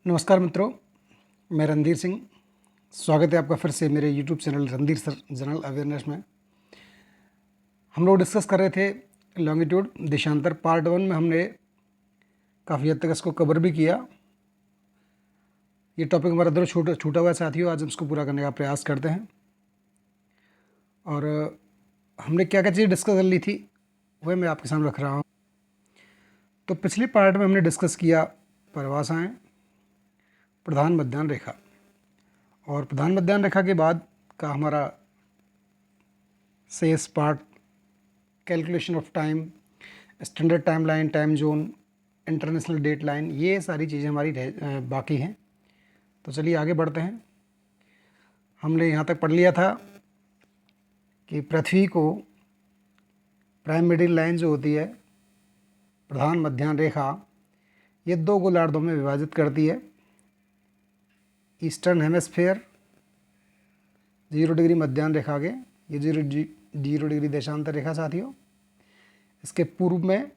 नमस्कार मित्रों, मैं रणधीर सिंह। स्वागत है आपका फिर से मेरे YouTube channel Randhir sir general awareness में। हम लोग डिस्कस कर रहे थे लॉन्गिट्यूड देशांतर। पार्ट 1 में हमने काफ़ी हद तक इसको कवर भी किया। ये टॉपिक हमारा अंदर छूटा हुआ है साथियों, आज हम इसको पूरा करने का प्रयास करते हैं। और हमने क्या क्या चीज़ डिस्कस कर ली थी वह मैं आपके सामने रख रहा हूँ। तो पिछले पार्ट में हमने डिस्कस किया परिभाषाएँ, प्रधान मध्याह्न रेखा, और प्रधान मध्याह्न रेखा के बाद का हमारा शेष part calculation of time, standard time line, time zone, international date line, ये सारी चीज़ें हमारी बाकी हैं। तो चलिए आगे बढ़ते हैं। हमने यहाँ तक पढ़ लिया था कि पृथ्वी को प्राइम मेरिडियन लाइन जो होती है, प्रधान मध्याह्न रेखा, ये दो गोलार्धों में विभाजित करती है। ईस्टर्न हेमिस्फीयर 0 डिग्री मध्याह्न रेखा के, ये 0 डिग्री देशांतर रेखा साथियों। इसके पूर्व में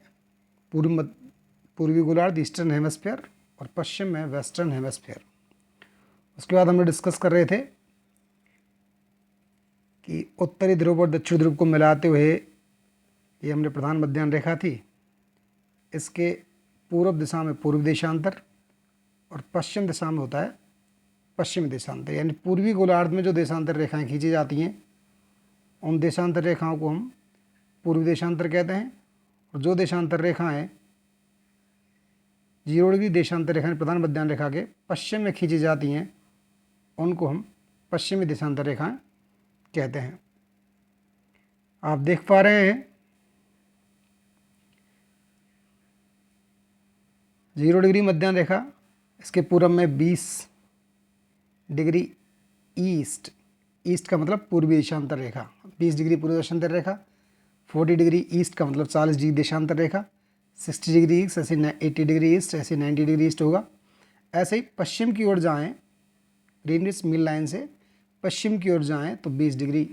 पूर्वी गोलार्ध ईस्टर्न हेमिस्फीयर और पश्चिम में वेस्टर्न हेमिस्फीयर। उसके बाद हमने डिस्कस कर रहे थे कि उत्तरी ध्रुव और दक्षिण ध्रुव को मिलाते हुए ये हमने प्रधान मध्याह्न रेखा थी। इसके पूर्व दिशा में पूर्वी देशांतर और पश्चिम दिशा में होता है पश्चिमी देशांतर। यानी पूर्वी गोलार्ध में जो देशांतर रेखाएं खींची जाती हैं उन देशांतर रेखाओं को हम पूर्वी देशांतर कहते हैं, और जो देशांतर रेखाएं 0 डिग्री देशांतर रेखा प्रधान मध्याह्न रेखा के पश्चिम में खींची जाती हैं उनको हम पश्चिमी देशांतर रेखाएं कहते हैं। आप देख पा रहे हैं 0 डिग्री मध्याह्न रेखा, इसके पूर्व में 20 डिग्री ईस्ट का मतलब पूर्वी देशांतर रेखा, 20 डिग्री पूर्वी देशांतर रेखा। 40 डिग्री ईस्ट का मतलब 40 डिग्री देशांतर रेखा। 60 डिग्री ईस्ट ऐसे 80 डिग्री ईस्ट ऐसे 90 डिग्री ईस्ट होगा। ऐसे ही पश्चिम की ओर जाएं, ग्रीनिच मीन लाइन से पश्चिम की ओर जाएं तो 20 डिग्री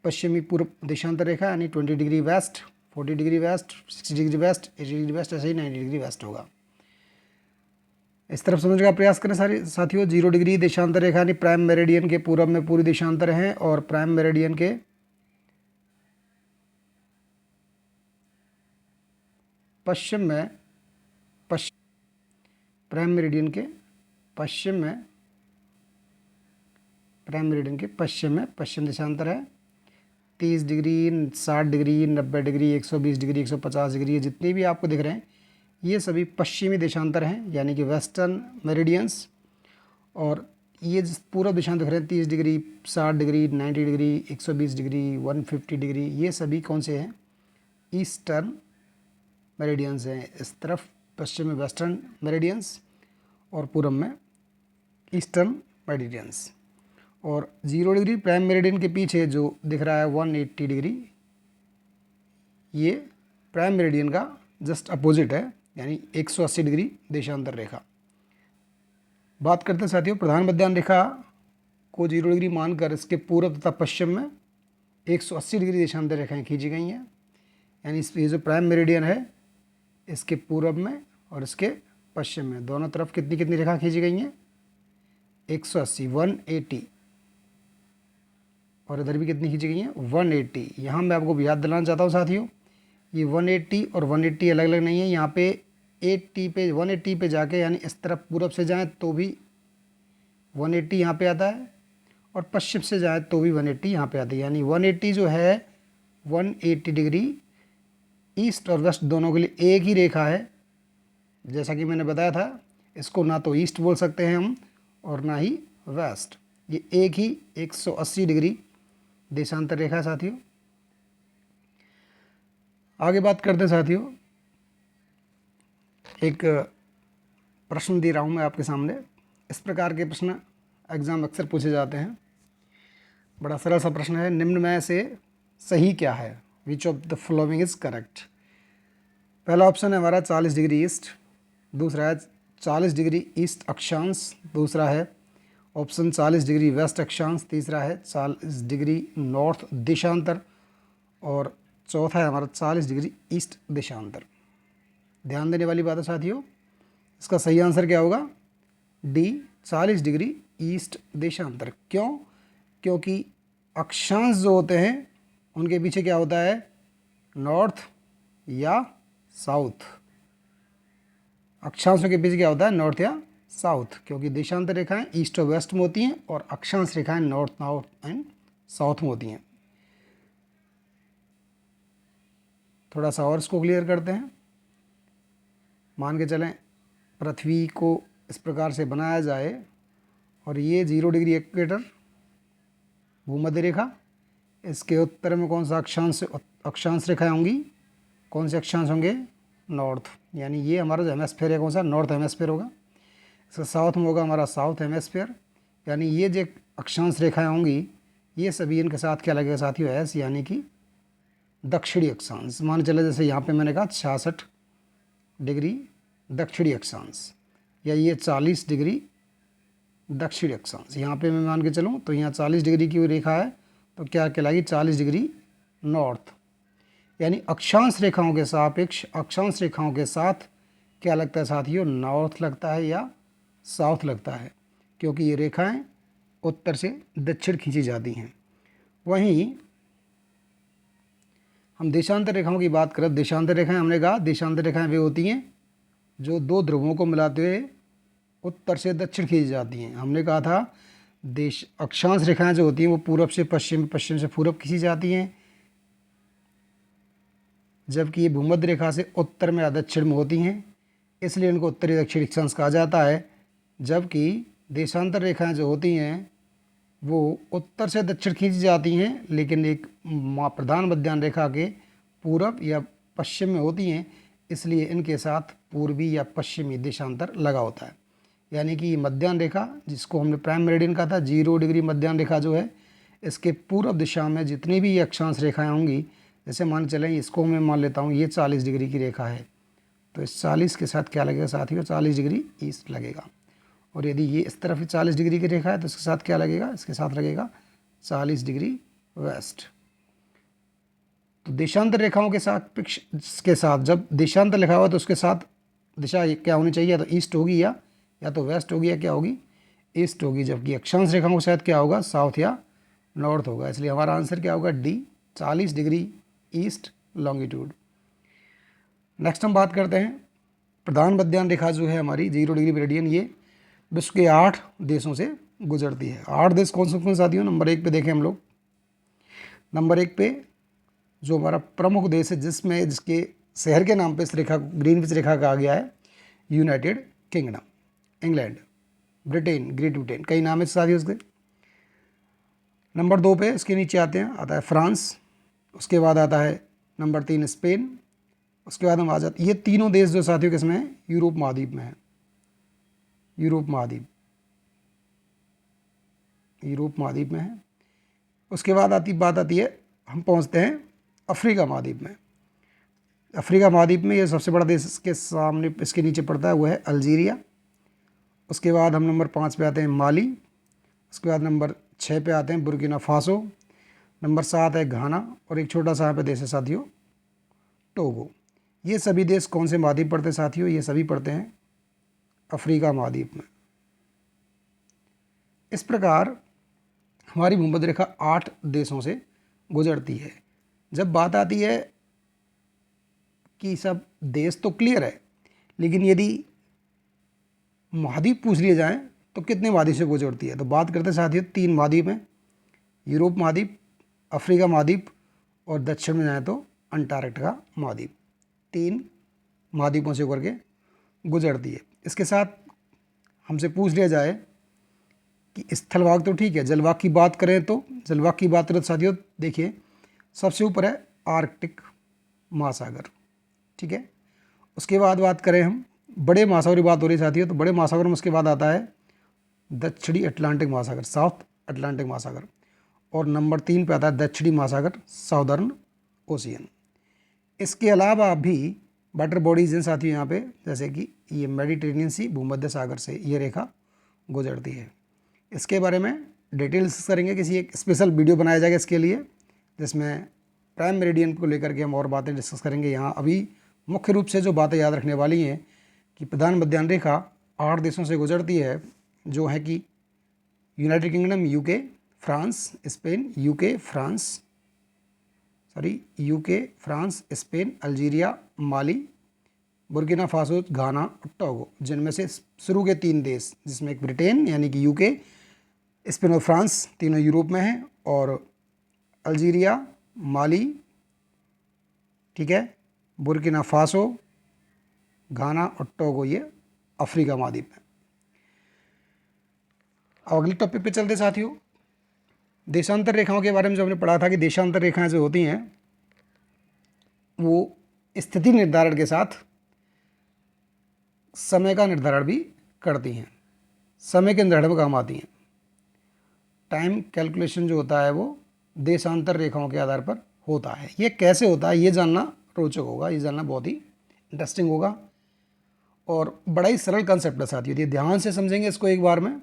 पश्चिमी पूर्व देशांतर रेखा, यानी 20 degree west, 40 degree west, 60 degree west, 80 degree west, ऐसे ही 90 डिग्री वेस्ट होगा। इस तरफ समझने का प्रयास करें सारे साथियों। 0 डिग्री देशांतर रेखा यानी प्राइम मेरिडियन के पूर्व में पूर्वी देशांतर हैं, और प्राइम मेरिडियन के पश्चिम में प्राइम मेरिडियन के पश्चिम में पश्चिम देशांतर है। 30 degree, 60 degree, 90 degree, 120 degree, 150 degree, ये जितने भी आपको दिख रहे हैं ये सभी पश्चिमी देशांतर हैं, यानी कि वेस्टर्न मेरिडियंस। और ये पूर्व देशांतर दिख रहे हैं 30 degree, 60 degree, 90 degree, 120 degree, 150 degree, ये सभी कौन से हैं? ईस्टर्न मेरिडियंस हैं। इस तरफ पश्चिम में वेस्टर्न मेरिडियंस और पूर्व में ईस्टर्न मेरिडियंस। और 0 डिग्री प्राइम मेरिडियन के पीछे जो दिख रहा है 180 डिग्री, ये प्राइम मेरिडियन का जस्ट अपोजिट है, यानी 180 डिग्री देशांतर रेखा। बात करते हैं साथियों प्रधान मध्याह्न रेखा को 0 डिग्री मानकर इसके पूर्व तथा पश्चिम में 180 डिग्री देशांतर रेखाएं खींची गई हैं। यानी ये जो प्राइम मेरिडियन है इसके पूर्व में और इसके पश्चिम में दोनों तरफ कितनी कितनी रेखा खींची गई हैं? 180, 180, और इधर भी कितनी खींची गई हैं? 180। यहाँ मैं आपको याद दिलाना चाहता हूँ साथियों, ये 180 और 180 अलग अलग नहीं है। यहाँ पे 180 पे जाके, यानी इस तरफ पूरब से जाएं तो भी 180 यहाँ पे आता है, और पश्चिम से जाएं तो भी 180 यहाँ पे आती है। यानी 180 जो है 180 डिग्री ईस्ट और वेस्ट दोनों के लिए एक ही रेखा है। जैसा कि मैंने बताया था, इसको ना तो ईस्ट बोल सकते हैं हम और ना ही वेस्ट, ये एक ही 180 डिग्री देशांतर रेखा साथियों। आगे बात करते हैं साथियों, एक प्रश्न दे रहा हूँ मैं आपके सामने। इस प्रकार के प्रश्न एग्ज़ाम अक्सर पूछे जाते हैं। बड़ा सरल सा प्रश्न है, निम्न में से सही क्या है? Which of the following is correct? पहला ऑप्शन है हमारा 40 डिग्री ईस्ट, दूसरा है 40 डिग्री ईस्ट अक्षांश, दूसरा है ऑप्शन 40 डिग्री वेस्ट अक्षांश, तीसरा है 40 डिग्री नॉर्थ देशांतर, और चौथा है हमारा 40 डिग्री ईस्ट देशांतर। ध्यान देने वाली बात है साथियों, इसका सही आंसर क्या होगा? डी 40 डिग्री ईस्ट देशांतर। क्यों? क्योंकि अक्षांश जो होते हैं उनके पीछे क्या होता है, नॉर्थ या साउथ। अक्षांशों के पीछे क्या होता है, नॉर्थ या साउथ, क्योंकि देशांतर रेखाएं ईस्ट और वेस्ट में होती हैं और अक्षांश रेखाएं नॉर्थ एंड साउथ में होती हैं। थोड़ा सा और इसको क्लियर करते हैं। मान के चलें पृथ्वी को इस प्रकार से बनाया जाए और ये 0 डिग्री इक्वेटर भूमध्य रेखा, इसके उत्तर में कौन सा अक्षांश रेखाएं होंगी, कौन से अक्षांश होंगे, नॉर्थ, यानी ये हमारा जो हेमिस्फीयर है कौन सा, नॉर्थ हेमिस्फीयर होगा। इसका साउथ में होगा हमारा साउथ हेमिस्फीयर, यानी ये जो अक्षांश रेखाएं होंगी ये सभी इनके साथ क्या लगेगा साथियों, एस, यानी कि दक्षिणी अक्षांश। मान चले जैसे यहाँ पे मैंने कहा 66 डिग्री दक्षिणी अक्षांश, या ये 40 डिग्री दक्षिणी अक्षांश। यहाँ पे मैं मान के चलूँ तो यहाँ 40 डिग्री की रेखा है तो क्या कहलाएगी, 40 डिग्री नॉर्थ। यानी अक्षांश रेखाओं के सापेक्ष अक्षांश रेखाओं के साथ क्या लगता है साथियों, नॉर्थ लगता है या साउथ लगता है, क्योंकि ये रेखाएं उत्तर से दक्षिण खींची जाती हैं। वहीं हम देशांतर रेखाओं की बात करें, देशांतर रेखाएं हमने कहा देशांतर रेखाएं वे होती हैं जो दो ध्रुवों को मिलाते हुए उत्तर से दक्षिण खींची जाती हैं। हमने कहा था अक्षांश रेखाएं जो होती हैं वो पूरब से पश्चिम, पश्चिम से पूरब खींची जाती हैं, जबकि ये भूमध्य रेखा से उत्तर में या दक्षिण में होती हैं, इसलिए इनको उत्तरी दक्षिणी अक्षांश कहा जाता है। जबकि देशांतर रेखाएं जो होती हैं वो उत्तर से दक्षिण खींची जाती हैं, लेकिन एक प्रधान मध्याह्न रेखा के पूरब या पश्चिम में होती हैं, इसलिए इनके साथ पूर्वी या पश्चिमी देशांतर लगा होता है। यानी कि मध्याह्न रेखा जिसको हमने प्राइम मेरिडियन कहा था, 0 डिग्री मध्याह्न रेखा जो है, इसके पूर्व दिशा में जितनी भी ये अक्षांश रेखाएं होंगी, जैसे मान चलें इसको मैं मान लेता हूँ ये 40 डिग्री की रेखा है, तो इस 40 के साथ क्या लगेगा साथियों, 40 डिग्री ईस्ट लगेगा। और यदि ये इस तरफ 40 डिग्री की रेखा है तो इसके साथ क्या लगेगा, इसके साथ लगेगा 40 डिग्री वेस्ट। तो देशांतर रेखाओं के साथ जब देशांतर लिखा हुआ तो उसके साथ दिशा क्या होनी चाहिए, या तो ईस्ट होगी या तो वेस्ट होगी, या क्या होगी, ईस्ट होगी। जबकि अक्षांश रेखाओं के साथ क्या होगा, साउथ या नॉर्थ होगा। इसलिए हमारा आंसर क्या होगा, D 40 degree east longitude. Next हम बात करते हैं प्रधान मध्याह्न रेखा जो है हमारी 0 डिग्री मेरिडियन, ये विश्व के 8 देशों से गुजरती है। 8 देश कौन से साथियों, नंबर 1 पे देखें हम लोग। नंबर 1 पे जो हमारा प्रमुख देश है जिसके शहर के नाम पे इस रेखा ग्रीनविच रेखा कहा गया है, United kingdom, England, Britain, great Britain, कई नाम है साथियों उसके। नंबर 2 पे इसके नीचे आता है फ्रांस, उसके बाद आता है नंबर 3 स्पेन, उसके बाद हम आ जाते, ये तीनों देश जो साथियों किसमें है, यूरोप महाद्वीप में है, यूरोप महाद्वीप में है। उसके बाद बात आती है, हम पहुंचते हैं अफ्रीका महाद्वीप में। अफ्रीका महाद्वीप में ये सबसे बड़ा देश इसके सामने इसके नीचे पड़ता है, वो है अल्जीरिया। उसके बाद हम नंबर 5 पे आते हैं माली, उसके बाद नंबर 6 पे आते हैं बुर्किना फासो, नंबर 7 है घाना, और एक छोटा सा यहाँ पे देश है साथियों टोगो। ये सभी देश कौन से महाद्वीप पड़ते हैं साथियों, ये सभी पड़ते हैं अफ्रीका महाद्वीप में। इस प्रकार हमारी भूमध्य रेखा 8 देशों से गुजरती है। जब बात आती है कि सब देश तो क्लियर है, लेकिन यदि महाद्वीप पूछ लिए जाएं तो कितने महाद्वीप से गुजरती है, तो बात करते हैं साथियों 3 महाद्वीप हैं, यूरोप महाद्वीप, अफ्रीका महाद्वीप, और दक्षिण में जाए तो अंटार्कटिका महाद्वीप। 3 महाद्वीपों से होकर के गुजरती है। इसके साथ हमसे पूछ लिया जाए कि स्थलभाग तो ठीक है, जलभाग की बात करें तो जलभाग की बात करें तो साथियों देखिए सबसे ऊपर है आर्कटिक महासागर, ठीक है। उसके बाद बात करें हम बड़े महासागर की बात हो रही है साथियों, तो बड़े महासागर में उसके बाद आता है दक्षिणी अटलांटिक महासागर, साउथ अटलांटिक महासागर, और नंबर 3 पे आता है दक्षिणी महासागर, साउदर्न ओशियन। इसके अलावा भी वाटर बॉडीज हैं साथियों यहाँ पे, जैसे कि ये मेडिटेरेनियन सी भूमध्य सागर से ये रेखा गुजरती है। इसके बारे में डिटेल्स करेंगे, किसी एक स्पेशल वीडियो बनाया जाएगा इसके लिए, जिसमें प्राइम मेरिडियन को लेकर के हम और बातें डिस्कस करेंगे। यहाँ अभी मुख्य रूप से जो बातें याद रखने वाली हैं कि प्रधान मध्याह्न रेखा 8 देशों से गुजरती है, जो है कि United Kingdom, UK, France, Spain, UK, France, Spain, Algeria, Mali, Burkina Faso, Ghana और टोगो, जिनमें से शुरू के 3 देश, जिसमें एक ब्रिटेन यानी कि यूके, स्पेन और फ्रांस तीनों यूरोप में हैं, और अल्जीरिया, माली, ठीक है, बुर्किना फासो, घाना और टोगो ये अफ्रीका महाद्वीप में। अब अगले टॉपिक पे चलते साथियों, देशांतर रेखाओं के बारे में जो हमने पढ़ा था कि देशांतर रेखाएं जो होती हैं वो स्थिति निर्धारण के साथ समय का निर्धारण भी करती हैं, समय के निर्धारण में काम आती हैं। टाइम कैलकुलेशन जो होता है वो देशांतर रेखाओं के आधार पर होता है। ये कैसे होता है ये जानना रोचक होगा, ये जानना बहुत ही इंटरेस्टिंग होगा और बड़ा ही सरल कंसेप्ट है साथियों। यदि ध्यान से समझेंगे इसको एक बार में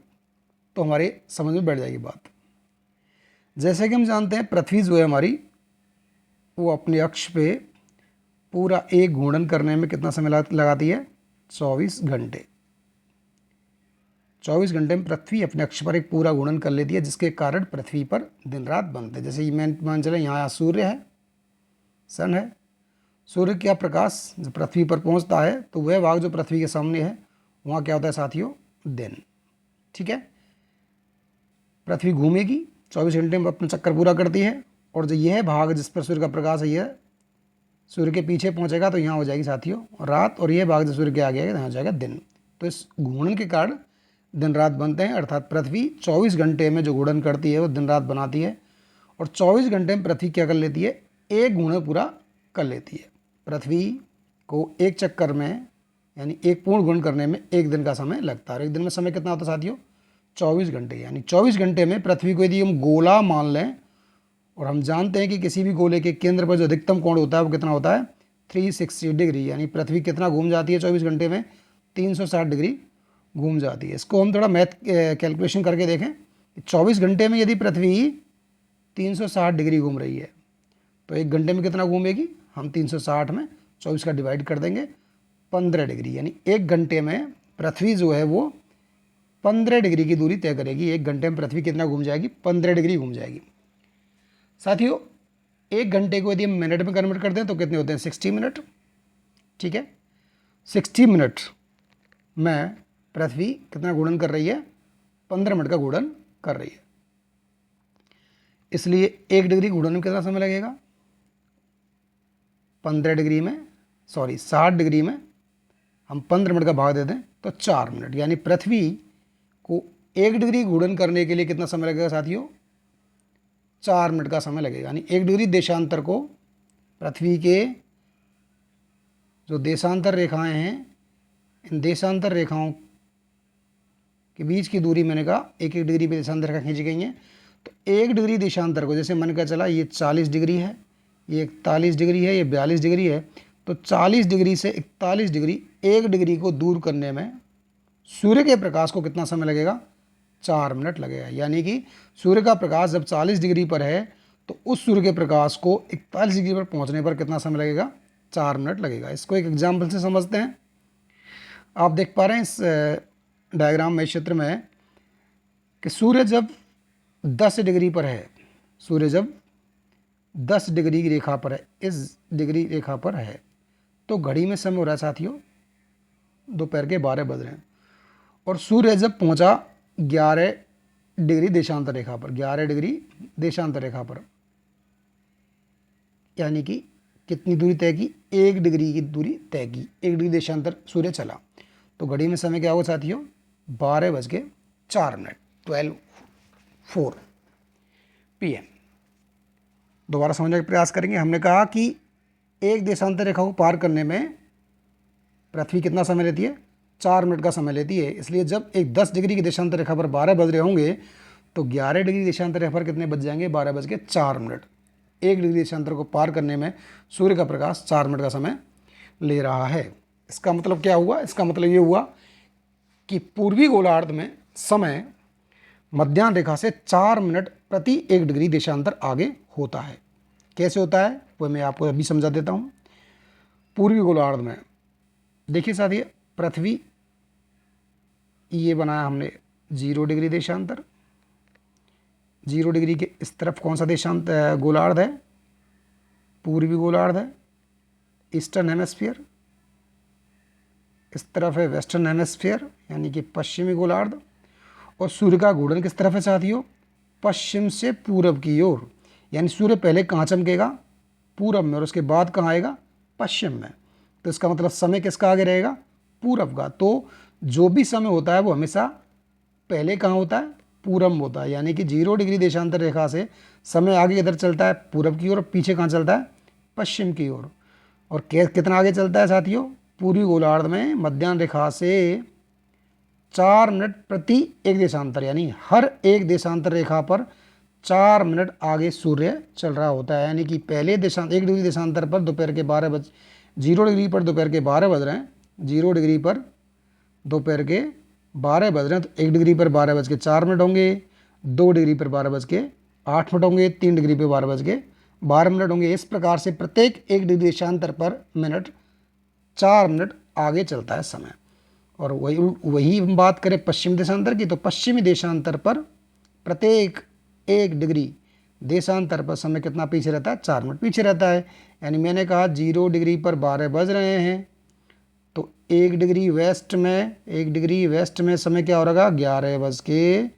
तो हमारे समझ में बैठ जाएगी बात। जैसे कि हम जानते हैं पृथ्वी जो है हमारी, वो अपने अक्ष पे पूरा एक घूर्णन करने में कितना समय लगाती है? 24 घंटे। 24 घंटे में पृथ्वी अपने अक्ष पर एक पूरा घूर्णन कर लेती है, जिसके कारण पृथ्वी पर दिन रात बनते हैं। जैसे मान चले यहाँ सूर्य है, सन है, सूर्य का प्रकाश जब पृथ्वी पर पहुँचता है तो वह भाग जो पृथ्वी के सामने है वहाँ क्या होता है साथियों? दिन। ठीक है, पृथ्वी घूमेगी 24 घंटे में अपना चक्कर पूरा करती है, और जो यह भाग जिस पर सूर्य का प्रकाश है यह सूर्य के पीछे पहुंचेगा तो यहाँ हो जाएगी साथियों रात, और यह भाग जो सूर्य के आगे आएगा यहाँ हो जाएगा दिन। तो इस घूर्णन के कारण दिन रात बनते हैं, अर्थात पृथ्वी 24 घंटे में जो घूर्णन करती है वो दिन रात बनाती है, और 24 घंटे में पृथ्वी क्या कर लेती है? एक घूर्णन पूरा कर लेती है। पृथ्वी को एक चक्कर में यानी एक पूर्ण घूर्णन करने में एक दिन का समय लगता है। और एक दिन में समय कितना होता है साथियों? 24 घंटे। यानी 24 घंटे में पृथ्वी को यदि हम गोला मान लें, और हम जानते हैं कि किसी भी गोले के केंद्र पर जो अधिकतम कोण होता है वो कितना होता है? 360 डिग्री। यानी पृथ्वी कितना घूम जाती है 24 घंटे में? 360 डिग्री घूम जाती है। इसको हम थोड़ा मैथ कैलकुलेशन करके देखें। 24 घंटे में यदि पृथ्वी 360 डिग्री घूम रही है तो एक घंटे में कितना घूमेगी? हम 360 में 24 का डिवाइड कर देंगे, 15 डिग्री। यानी एक घंटे में पृथ्वी जो है वो 15 डिग्री की दूरी तय करेगी। एक घंटे में पृथ्वी कितना घूम जाएगी? 15 डिग्री घूम जाएगी। साथियों एक घंटे को यदि हम मिनट में कन्वर्ट कर दें तो कितने होते हैं? 60 मिनट। ठीक है, 60 मिनट में पृथ्वी कितना घूर्णन कर रही है? 15 मिनट का घूर्णन कर रही है। इसलिए 1 डिग्री घूर्णन में कितना समय लगेगा? 15 डिग्री में 60 डिग्री में हम 15 मिनट का भाग दे दें तो 4 मिनट। यानी पृथ्वी को 1 डिग्री घूर्णन करने के लिए कितना समय लगेगा साथियों? 4 मिनट का समय लगेगा। यानी 1 डिग्री देशांतर को पृथ्वी के जो देशांतर रेखाएं हैं, इन देशांतर रेखाओं के बीच की दूरी मैंने कहा 1-1 डिग्री पे देशांतर रेखा खींची गई हैं। तो 1 डिग्री देशांतर को, जैसे मैंने कहा चला ये 40 डिग्री है, ये 41 डिग्री है, ये 42 डिग्री है, तो 40 डिग्री से 41 डिग्री 1 डिग्री को दूर करने में सूर्य के प्रकाश को कितना समय लगेगा? 4 मिनट लगेगा। यानी कि सूर्य का प्रकाश जब 40 डिग्री पर है तो उस सूर्य के प्रकाश को 41 डिग्री पर पहुंचने पर कितना समय लगेगा? 4 मिनट लगेगा। इसको एक एग्जाम्पल से समझते हैं। आप देख पा रहे हैं इस डायग्राम में, चित्र में, कि सूर्य जब 10 डिग्री पर है, सूर्य जब 10 डिग्री की रेखा पर है, इस डिग्री रेखा पर है, तो घड़ी में समय हो रहा है साथियों दोपहर के 12 बज रहे हैं। और सूर्य जब पहुंचा 11 डिग्री देशांतर रेखा पर, 11 डिग्री देशांतर रेखा पर, यानी कि कितनी दूरी तय की? 1 डिग्री की दूरी तय की। 1 डिग्री देशांतर सूर्य चला तो घड़ी में समय क्या होगा साथियों? 12:04, 12:04 PM। दोबारा समझने का प्रयास करेंगे। हमने कहा कि एक देशांतर रेखा को पार करने में पृथ्वी कितना समय लेती है? 4 मिनट का समय लेती है। इसलिए जब एक 10 डिग्री की देशांतर रेखा पर 12 बज रहे होंगे तो 11 डिग्री देशांतर रेखा पर कितने बज जाएंगे? 12:04। 1 डिग्री देशांतर को पार करने में सूर्य का प्रकाश 4 मिनट का समय ले रहा है। इसका मतलब क्या हुआ? इसका मतलब ये हुआ कि पूर्वी गोलार्ध में समय मध्याह्न रेखा से 4 मिनट प्रति 1 डिग्री देशांतर आगे होता है। कैसे होता है वो मैं आपको अभी समझा देता हूँ। पूर्वी गोलार्ध में देखिए साथियों, पृथ्वी ये बनाया हमने 0 डिग्री देशांतर, 0 डिग्री के इस तरफ कौन सा देशांत गोलार्ध है, पूर्वी गोलार्ध है, ईस्टर्न हेमिस्फीयर। इस तरफ है वेस्टर्न हेमिस्फीयर यानी कि पश्चिमी गोलार्ध। और सूर्य का घूर्णन किस तरफ है साथियों, पश्चिम से पूरब की ओर, यानी सूर्य पहले कहाँ चमकेगा, पूरब में, और उसके बाद कहाँ आएगा, पश्चिम में। तो इसका मतलब समय किसका आगे रहेगा, पूरब का। तो जो भी समय होता है वो हमेशा पहले कहाँ होता है, पूरब में होता है। यानी कि 0 डिग्री देशांतर रेखा से समय आगे इधर चलता है पूरब की ओर, और पीछे कहाँ चलता है, पश्चिम की ओर। और कितना आगे चलता है साथियों, पूर्वी गोलार्ध में मध्याह्न रेखा से 4 मिनट प्रति एक देशांतर, यानी हर एक देशांतर रेखा पर 4 मिनट आगे सूर्य चल रहा होता है। यानी कि पहले 1 डिग्री देशांतर पर दोपहर के 0 डिग्री पर दोपहर के 12 बज रहे हैं, 0 डिग्री पर दोपहर के 12 बज रहे हैं, तो 1 डिग्री पर 12:04 होंगे, 2 डिग्री पर 12:08 होंगे, 3 डिग्री पर 12:12 होंगे। इस प्रकार से प्रत्येक 1 डिग्री देशांतर पर मिनट 4 मिनट आगे चलता है समय। और वही हम बात करें पश्चिमी देशांतर की, तो पश्चिमी देशांतर पर प्रत्येक 1 डिग्री देशांतर पर समय कितना पीछे रहता है, 4 मिनट पीछे रहता है। यानी मैंने कहा 0 डिग्री पर 12 बज रहे हैं, तो 1 डिग्री वेस्ट में समय क्या हो रहा, 11:56,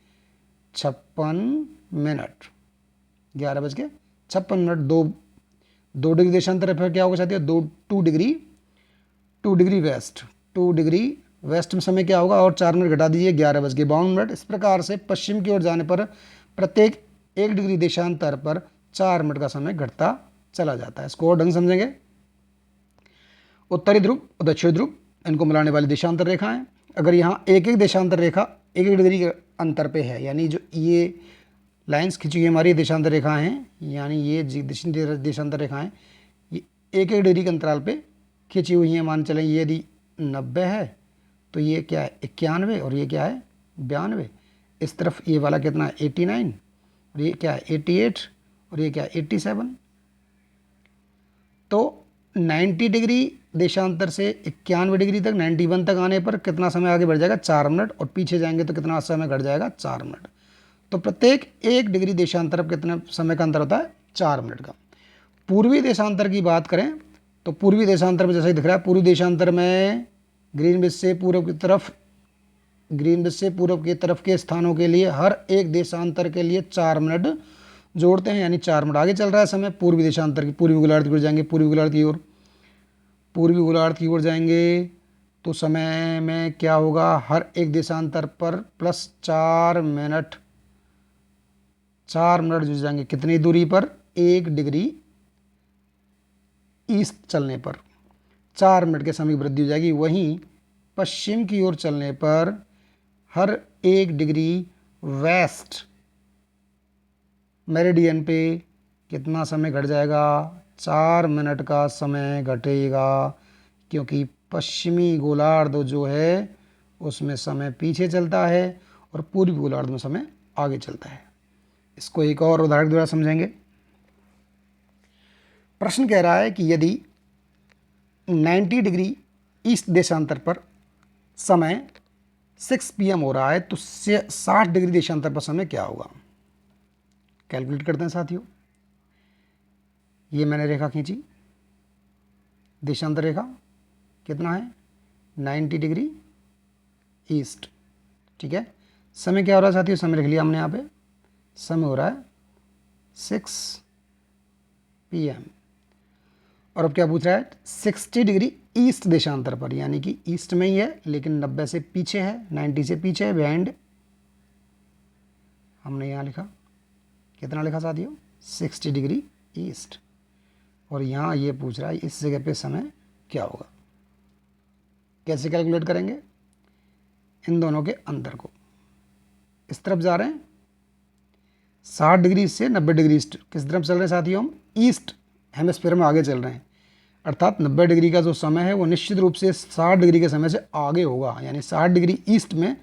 11:56। 2 डिग्री देशांतर पर क्या होगा साथियों, 2 डिग्री वेस्ट में समय क्या होगा, और 4 मिनट घटा दीजिए, 11:52। इस प्रकार से पश्चिम की ओर जाने पर प्रत्येक 1 डिग्री देशांतर पर 4 मिनट का समय घटता चला जाता है। इसको और ढंग समझेंगे। उत्तरी ध्रुव और दक्षिण ध्रुव, इनको मिलाने वाली देशांतर रेखाएं। अगर यहाँ एक एक देशांतर रेखा 1-1 डिग्री के अंतर पे है, यानी जो ये लाइंस खींची हुई हमारी देशांतर रेखाएं हैं, यानी ये देशांतर रेखाएं ये 1-1 डिग्री के अंतराल पे खींची हुई हैं। मान चलें ये यदि 90 है तो ये क्या है, 91, और ये क्या है, 92। इस तरफ ये वाला कितना है, 89, और ये क्या है, 88, और ये क्या है, 87। तो 90 डिग्री देशांतर से 91 डिग्री तक, 91 तक आने पर कितना समय आगे बढ़ जाएगा, 4 मिनट, और पीछे जाएंगे तो कितना समय घट जाएगा, 4 मिनट। तो प्रत्येक 1 डिग्री देशांतर पर कितने समय का अंतर होता है, 4 मिनट का। पूर्वी देशांतर की बात करें तो पूर्वी देशांतर में जैसा ही दिख रहा है, पूर्वी देशांतर में ग्रीनविच से पूर्व की तरफ के स्थानों के लिए हर एक देशांतर के लिए 4 मिनट जोड़ते हैं, यानी 4 मिनट आगे चल रहा है समय। पूर्वी देशांतर की पूर्वी गोलार्ध की ओर जाएंगे, पूर्वी गोलार्ध की ओर जाएंगे तो समय में क्या होगा, हर एक देशांतर पर प्लस 4 मिनट जुड़ जाएंगे। कितनी दूरी पर, 1 डिग्री ईस्ट चलने पर 4 मिनट के समय की वृद्धि हो जाएगी। वहीं पश्चिम की ओर चलने पर हर 1 डिग्री वेस्ट मेरिडियन पे कितना समय घट जाएगा, 4 मिनट का समय घटेगा, क्योंकि पश्चिमी गोलार्ध जो है उसमें समय पीछे चलता है और पूर्वी गोलार्ध में समय आगे चलता है। इसको एक और उदाहरण द्वारा समझेंगे। प्रश्न कह रहा है कि यदि 90 डिग्री ईस्ट देशांतर पर समय 6 PM हो रहा है तो 60 डिग्री देशांतर पर समय क्या होगा। कैलकुलेट करते हैं साथियों। ये मैंने रेखा खींची, देशांतर रेखा कितना है, 90 डिग्री ईस्ट, ठीक है। समय क्या हो रहा है साथियों, समय लिख लिया हमने यहाँ पे, समय हो रहा है 6 PM। और अब क्या पूछ रहा है, 60 डिग्री ईस्ट देशांतर पर, यानी कि ईस्ट में ही है लेकिन 90 से पीछे है, 90 से पीछे है, बिहाइंड। हमने यहाँ लिखा, कितना लिखा साथियों, 60 डिग्री ईस्ट। और यहाँ ये पूछ रहा है इस जगह पे समय क्या होगा। कैसे कैलकुलेट करेंगे, इन दोनों के अंतर को, इस तरफ जा रहे हैं 60 डिग्री से 90 डिग्री ईस्ट, किस तरफ चल रहे हैं साथियों, हम ईस्ट हेमिस्फीयर में आगे चल रहे हैं। अर्थात 90 डिग्री का जो समय है वो निश्चित रूप से 60 डिग्री के समय से आगे होगा, यानी 60 डिग्री ईस्ट में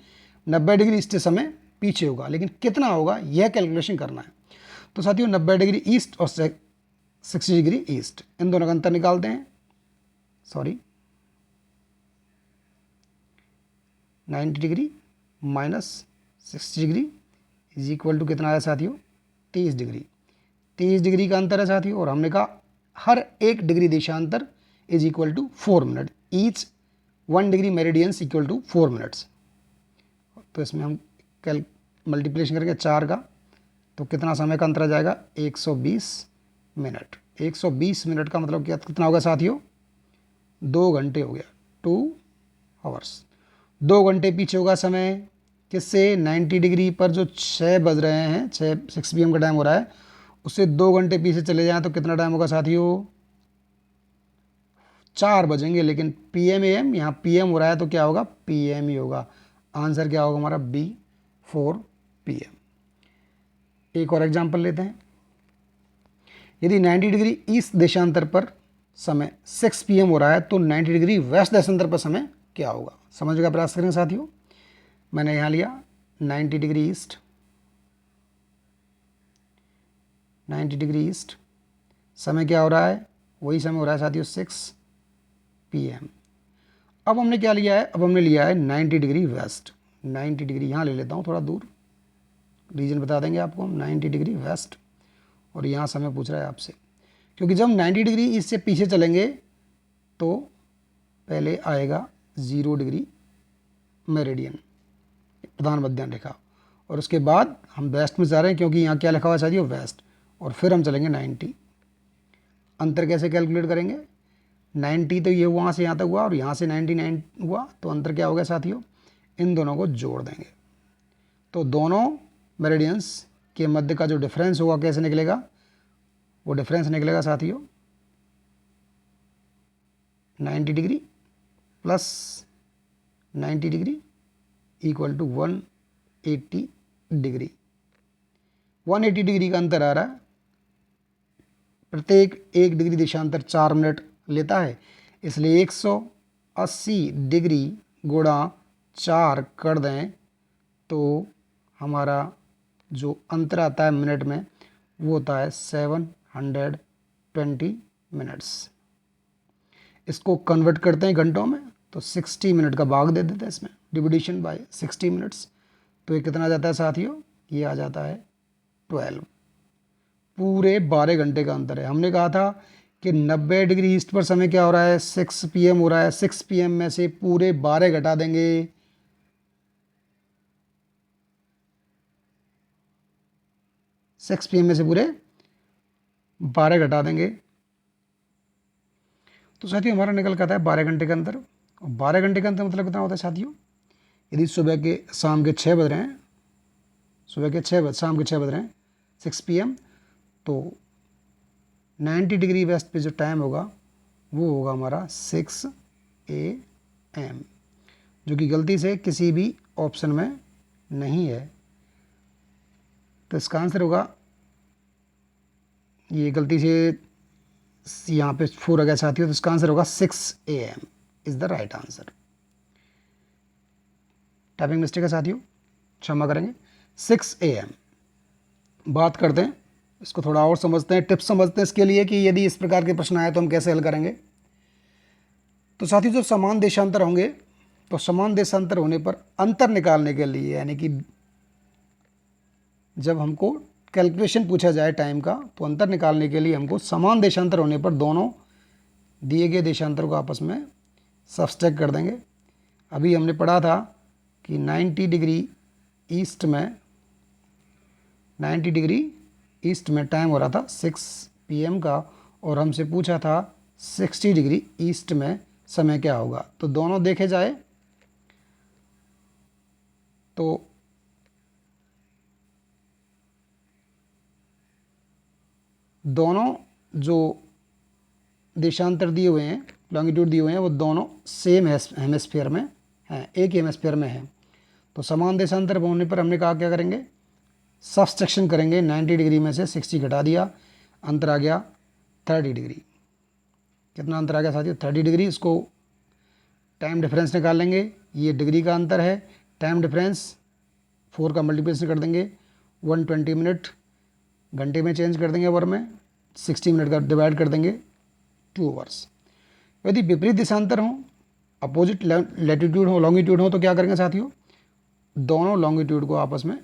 90 डिग्री ईस्ट समय पीछे होगा, लेकिन कितना होगा यह कैलकुलेशन करना है। तो साथियों 90 डिग्री ईस्ट और 60 डिग्री ईस्ट, इन दोनों का अंतर निकालते हैं। 90 degree minus 60 degree is equal to कितना है साथियों, 30 डिग्री। 30 डिग्री का अंतर है साथियों, और हमने कहा हर 1 डिग्री देशांतर is equal to 4 minute, each 1 degree meridians equal to 4 minutes. तो इसमें हम मल्टीप्लिकेशन करेंगे 4 का, तो कितना समय का अंतर आ जाएगा, 120 मिनट। 120 मिनट का मतलब क्या कितना होगा साथियों, 2 घंटे हो गया, 2 आवर्स। 2 घंटे पीछे होगा समय किससे, 90 डिग्री पर जो 6 बज रहे हैं, 6 PM का टाइम हो रहा है, उससे 2 घंटे पीछे चले जाएं तो कितना टाइम होगा साथियों, 4 बजेंगे। लेकिन PM AM, यहाँ PM हो रहा है तो क्या होगा, PM ही होगा। आंसर क्या होगा हमारा, B 4 PM। एक और एग्जांपल लेते हैं। यदि 90 डिग्री ईस्ट देशांतर पर समय 6 PM हो रहा है तो 90 डिग्री वेस्ट देशांतर पर समय क्या होगा, समझने का प्रयास करेंगे साथियों। मैंने यहाँ लिया 90 डिग्री ईस्ट, 90 डिग्री ईस्ट, समय क्या हो रहा है, वही समय हो रहा है साथियों 6 PM। अब हमने क्या लिया है, अब हमने लिया है 90 डिग्री वेस्ट। 90 डिग्री यहाँ ले लेता हूँ, थोड़ा दूर रीजन बता देंगे आपको हम, 90 डिग्री वेस्ट, और यहाँ समय पूछ रहा है आपसे, क्योंकि जब हम 90 डिग्री इससे पीछे चलेंगे तो पहले आएगा 0 डिग्री मेरिडियन, प्रधान मध्याह्न रेखा, और उसके बाद हम वेस्ट में जा रहे हैं क्योंकि यहाँ क्या लिखा हुआ है साथियों, वेस्ट, और फिर हम चलेंगे 90। अंतर कैसे कैलकुलेट करेंगे, 90 तो ये वहाँ से यहाँ तक हुआ और यहाँ से 99 हुआ, तो अंतर क्या हो गया साथियों, इन दोनों को जोड़ देंगे तो दोनों मेरिडियंस के मध्य का जो डिफरेंस होगा कैसे निकलेगा, वो डिफरेंस निकलेगा साथियों 90 degree plus 90 degree equal to 180 degree. 180 degree का अंतर आ रहा है, प्रत्येक 1 डिग्री देशांतर 4 मिनट लेता है, इसलिए 180 डिग्री गुणा 4 कर दें तो हमारा जो अंतर आता है मिनट में वो होता है 720 मिनट्स। इसको कन्वर्ट करते हैं घंटों में तो 60 मिनट का भाग दे देते हैं इसमें, डिविडेशन बाय 60 मिनट्स, तो ये कितना आ जाता है साथियों, ये आ जाता है 12। पूरे 12 घंटे का अंतर है। हमने कहा था कि 90 डिग्री ईस्ट पर समय क्या हो रहा है, 6 PM हो रहा है, 6 PM में से पूरे 12 घटा देंगे, 6 PM में से पूरे 12 घटा देंगे तो साथियों हमारा निकल कर आता है 12 घंटे का अंतर। और 12 घंटे का अंतर मतलब कितना होता है साथियों, यदि सुबह के शाम के 6 बज रहे हैं, सुबह के 6 बज शाम के 6 बज रहे हैं 6 PM, तो 90 डिग्री वेस्ट पे जो टाइम होगा वो होगा हमारा 6 AM, जो कि गलती से किसी भी ऑप्शन में नहीं है। तो इसका आंसर होगा, ये गलती से यहाँ पे 4 आ गया साथियों, तो इसका आंसर होगा 6 AM is the right answer. Typing mistake है साथियों, क्षमा करेंगे, 6 AM। बात करते हैं इसको थोड़ा और समझते हैं, टिप्स समझते हैं इसके लिए कि यदि इस प्रकार के प्रश्न आए तो हम कैसे हल करेंगे। तो साथियों जब समान देशांतर होंगे तो समान देशांतर होने पर अंतर निकालने के लिए, यानी कि जब हमको कैलकुलेशन पूछा जाए टाइम का, तो अंतर निकालने के लिए हमको समान देशांतर होने पर दोनों दिए गए देशांतर को आपस में सब्सट्रैक्ट कर देंगे। अभी हमने पढ़ा था कि 90 डिग्री ईस्ट में 90 डिग्री ईस्ट में टाइम हो रहा था 6 PM का, और हमसे पूछा था 60 डिग्री ईस्ट में समय क्या होगा। तो दोनों देखे जाए तो दोनों जो देशांतर दिए हुए हैं, लॉन्गिट्यूड दिए हुए हैं, वो दोनों सेम हेमिस्फीयर में हैं, एक ही हेमिस्फीयर में हैं। तो समान देशांतर होने पर हमने कहा क्या करेंगे, सब्सट्रैक्शन करेंगे, 90 डिग्री में से 60 घटा दिया, अंतर आ गया 30 डिग्री। कितना अंतर आ गया साथियों, 30 डिग्री। इसको टाइम डिफरेंस निकाल लेंगे, ये डिग्री का अंतर है, टाइम डिफरेंस 4 का मल्टीप्लिकेशन कर देंगे, 120 मिनट घंटे में चेंज कर देंगे आवर में, 60 मिनट का डिवाइड कर देंगे 2 आवर्स। यदि विपरीत देशांतर हो, अपोजिट लैटिट्यूड हो, लॉन्गिट्यूड हो, तो क्या करेंगे साथियों, दोनों लॉन्गिट्यूड को आपस में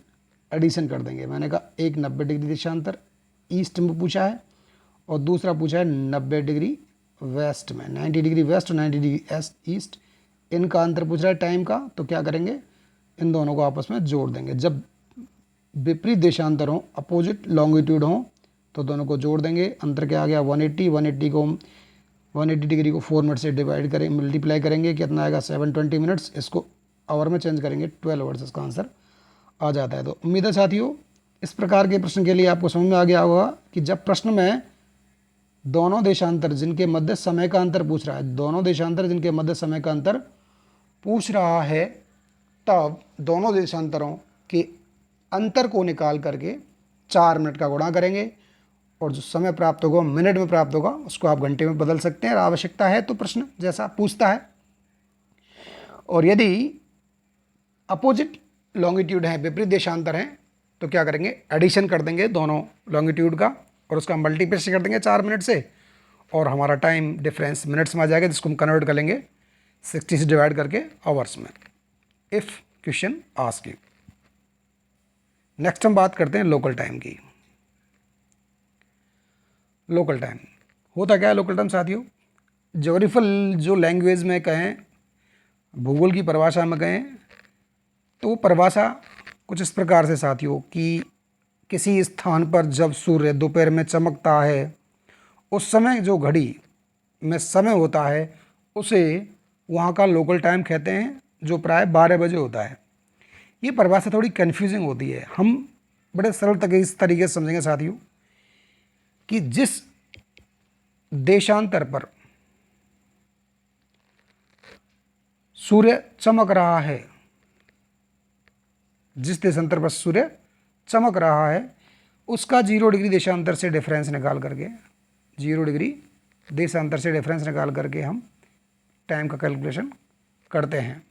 एडिशन कर देंगे। मैंने कहा एक 90 डिग्री देशांतर ईस्ट में पूछा है और दूसरा पूछा है 90 डिग्री वेस्ट में, 90 डिग्री वेस्ट और 90 डिग्री ईस्ट, इनका अंतर पूछ रहा है टाइम का। तो क्या करेंगे, इन दोनों को आपस में जोड़ देंगे। जब विपरीत देशांतर हो, अपोजिट लॉन्गिट्यूड हो, तो दोनों को जोड़ देंगे। अंतर क्या आ गया 180, 180 डिग्री को 4 मिनट से डिवाइड करें, मल्टीप्लाई करेंगे, कितना आएगा 720 मिनट्स। इसको आवर में चेंज करेंगे 12 आवर्स, इसका आंसर आ जाता है। तो उम्मीद है साथियों इस प्रकार के प्रश्न के लिए आपको समझ में आ गया होगा कि जब प्रश्न में दोनों देशांतर जिनके मध्य समय का अंतर पूछ रहा है, दोनों देशांतर जिनके मध्य समय का अंतर पूछ रहा है, तब दोनों देशांतरों के अंतर को निकाल करके 4 मिनट का गुणा करेंगे और जो समय प्राप्त होगा मिनट में प्राप्त होगा, उसको आप घंटे में बदल सकते हैं आवश्यकता है तो, प्रश्न जैसा पूछता है। और यदि अपोजिट लॉन्गिट्यूड है, विपरीत देशांतर हैं, तो क्या करेंगे, एडिशन कर देंगे दोनों लॉन्गिट्यूड का और उसका मल्टीप्लिकेशन कर देंगे 4 मिनट से, और हमारा टाइम डिफरेंस मिनट्स में आ जाएगा, जिसको हम कन्वर्ट कर लेंगे 60 से डिवाइड करके आवर्स में, if question ask you. Next हम बात करते हैं लोकल टाइम की। लोकल टाइम होता क्या है लोकल टाइम साथियों, ज्योग्राफिकल जो लैंग्वेज में कहें, भूगोल की परिभाषा में कहें, तो वो परिभाषा कुछ इस प्रकार से साथियों कि किसी स्थान पर जब सूर्य दोपहर में चमकता है, उस समय जो घड़ी में समय होता है उसे वहाँ का लोकल टाइम कहते हैं, जो प्राय 12 बजे होता है। ये परिभाषा थोड़ी कन्फ्यूजिंग होती है, हम बड़े सरल इस तरीके से समझेंगे साथियों कि जिस देशांतर पर सूर्य चमक रहा है, जिस देशांतर पर सूर्य चमक रहा है, उसका 0 डिग्री देशांतर से डिफरेंस निकाल करके, 0 डिग्री देशांतर से डिफरेंस निकाल करके हम टाइम का कैलकुलेशन करते हैं।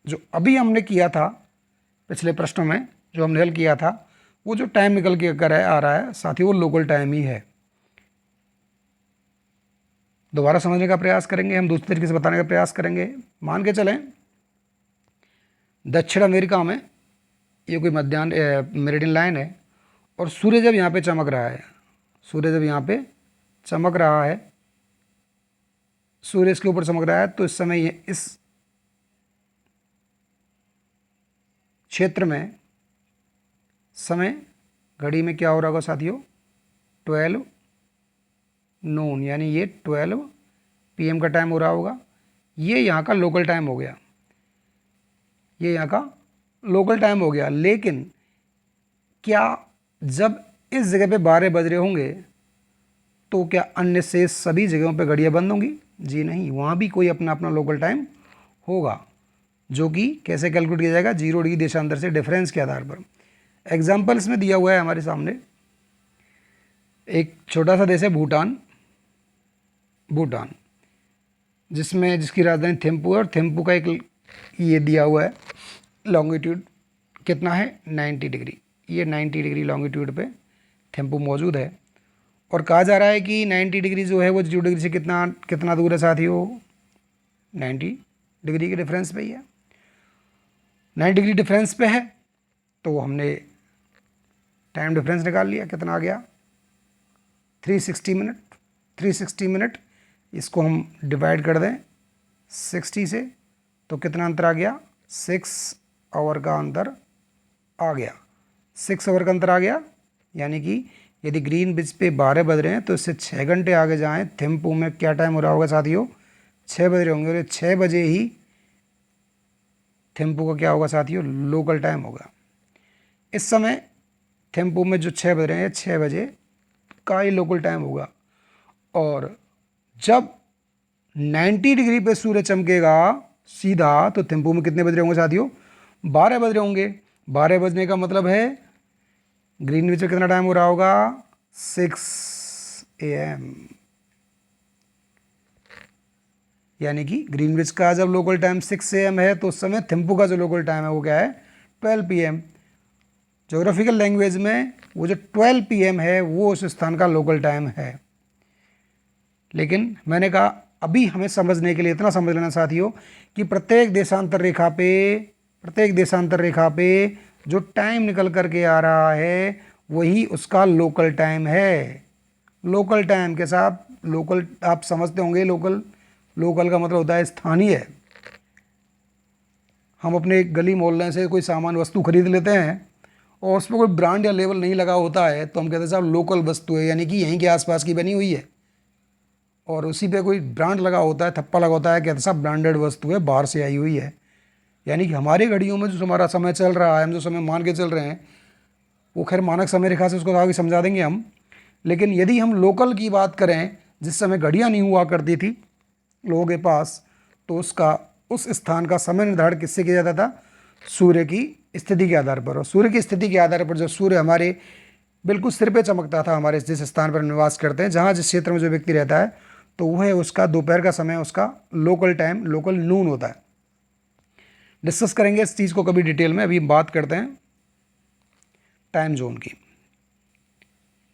जो अभी हमने किया था पिछले प्रश्नों में, जो हमने हल किया था, वो जो टाइम निकल के कर आ रहा है साथियों, वो लोकल टाइम ही है। दोबारा समझने का प्रयास करेंगे, हम दूसरे तरीके से बताने का प्रयास करेंगे। मान के चलें दक्षिण अमेरिका में ये कोई मध्याह्न मेरिडियन लाइन है और सूर्य जब यहाँ पे चमक रहा है, सूर्य जब यहाँ पे चमक रहा है, सूर्य इसके ऊपर चमक रहा है, तो इस समय ये इस क्षेत्र में समय घड़ी में क्या हो रहा होगा साथियों, 12 नून, यानी ये 12 PM का टाइम हो रहा होगा। ये यहाँ का लोकल टाइम हो गया, ये यहाँ का लोकल टाइम हो गया। लेकिन क्या जब इस जगह पे 12 बज रहे होंगे तो क्या अन्य शेष सभी जगहों पे घड़ियाँ बंद होंगी? जी नहीं, वहाँ भी कोई अपना अपना लोकल टाइम होगा, जो कि कैसे कैलकुलेट किया जाएगा, 0 डिग्री देशांतर से डिफरेंस के आधार पर। एग्जाम्पल इसमें दिया हुआ है हमारे सामने, एक छोटा सा देश है भूटान, जिसकी राजधानी थिम्पू है, और थिम्पू का एक ये दिया हुआ है लॉन्गिट्यूड कितना है 90 डिग्री, ये 90 डिग्री लॉन्गिट्यूड पे थिम्पू मौजूद है। और कहा जा रहा है कि 90 डिग्री जो है वो 0 डिग्री से कितना दूर है साथियों, 90 डिग्री के डिफरेंस पे ही है। 90 डिग्री डिफरेंस पे है तो हमने टाइम डिफरेंस निकाल लिया, कितना आ गया 360 मिनट। 360 मिनट इसको हम डिवाइड कर दें 60 से, तो कितना अंतर आ गया, 6 आवर का अंतर आ गया, 6 आवर का अंतर आ गया। यानी कि यदि ग्रीन ब्रिज पे 12 बज रहे हैं तो इससे 6 घंटे आगे जाएं, थिम्पू में क्या टाइम हो रहा होगा साथियों, 6 बज रहे होंगे, और 6 बजे ही थिम्पू का क्या होगा साथियों, लोकल टाइम होगा। इस समय थिम्पू में जो 6 बज रहे हैं, 6 बजे का ही लोकल टाइम होगा। और जब 90 डिग्री पे सूर्य चमकेगा सीधा, तो थिम्पू में कितने बज रहे होंगे साथियों, 12 बज रहे होंगे। 12 बजने का मतलब है ग्रीनविच में कितना टाइम हो रहा होगा, 6 AM। यानी कि ग्रीनविच का जब लोकल टाइम 6 AM है, तो उस समय थिम्पू का जो लोकल टाइम है वो क्या है, 12 PM। ज्योग्राफिकल लैंग्वेज में वो जो 12 PM है वो उस स्थान का लोकल टाइम है। लेकिन मैंने कहा अभी हमें समझने के लिए इतना समझ लेना साथियों कि प्रत्येक देशांतर रेखा पे प्रत्येक देशांतर रेखा पे जो टाइम निकल करके आ रहा है वही उसका लोकल टाइम है। लोकल टाइम के साथ, लोकल आप समझते होंगे, लोकल, लोकल का मतलब होता है स्थानीय। हम अपने गली मोहल्ले से कोई सामान वस्तु खरीद लेते हैं और उस पर कोई ब्रांड या लेबल नहीं लगा होता है तो हम कहते हैं साहब लोकल वस्तु है, यानी कि यहीं के आसपास की बनी हुई है। और उसी पे कोई ब्रांड लगा होता है, थप्पा लगा होता है, कहते हैं साहब ब्रांडेड वस्तु है, बाहर से आई हुई है। यानी कि हमारी घड़ियों में जो हमारा समय चल रहा है, हम जो समय मान के चल रहे हैं, वो खैर मानक समय रेखा से उसको आगे समझा देंगे हम। लेकिन यदि हम लोकल की बात करें, जिस समय घड़ियाँ नहीं हुआ करती थी लोगों के पास, तो उसका, उस स्थान का समय निर्धारण किससे किया जाता था? सूर्य की स्थिति के आधार पर। और सूर्य की स्थिति के आधार पर जब सूर्य हमारे बिल्कुल सिर पे चमकता था, हमारे जिस स्थान पर निवास करते हैं, जहाँ जिस क्षेत्र में जो व्यक्ति रहता है, तो वह उसका दोपहर का समय, उसका लोकल टाइम, लोकल नून होता है। डिस्कस करेंगे इस चीज़ को कभी डिटेल में। अभी बात करते हैं टाइम जोन की।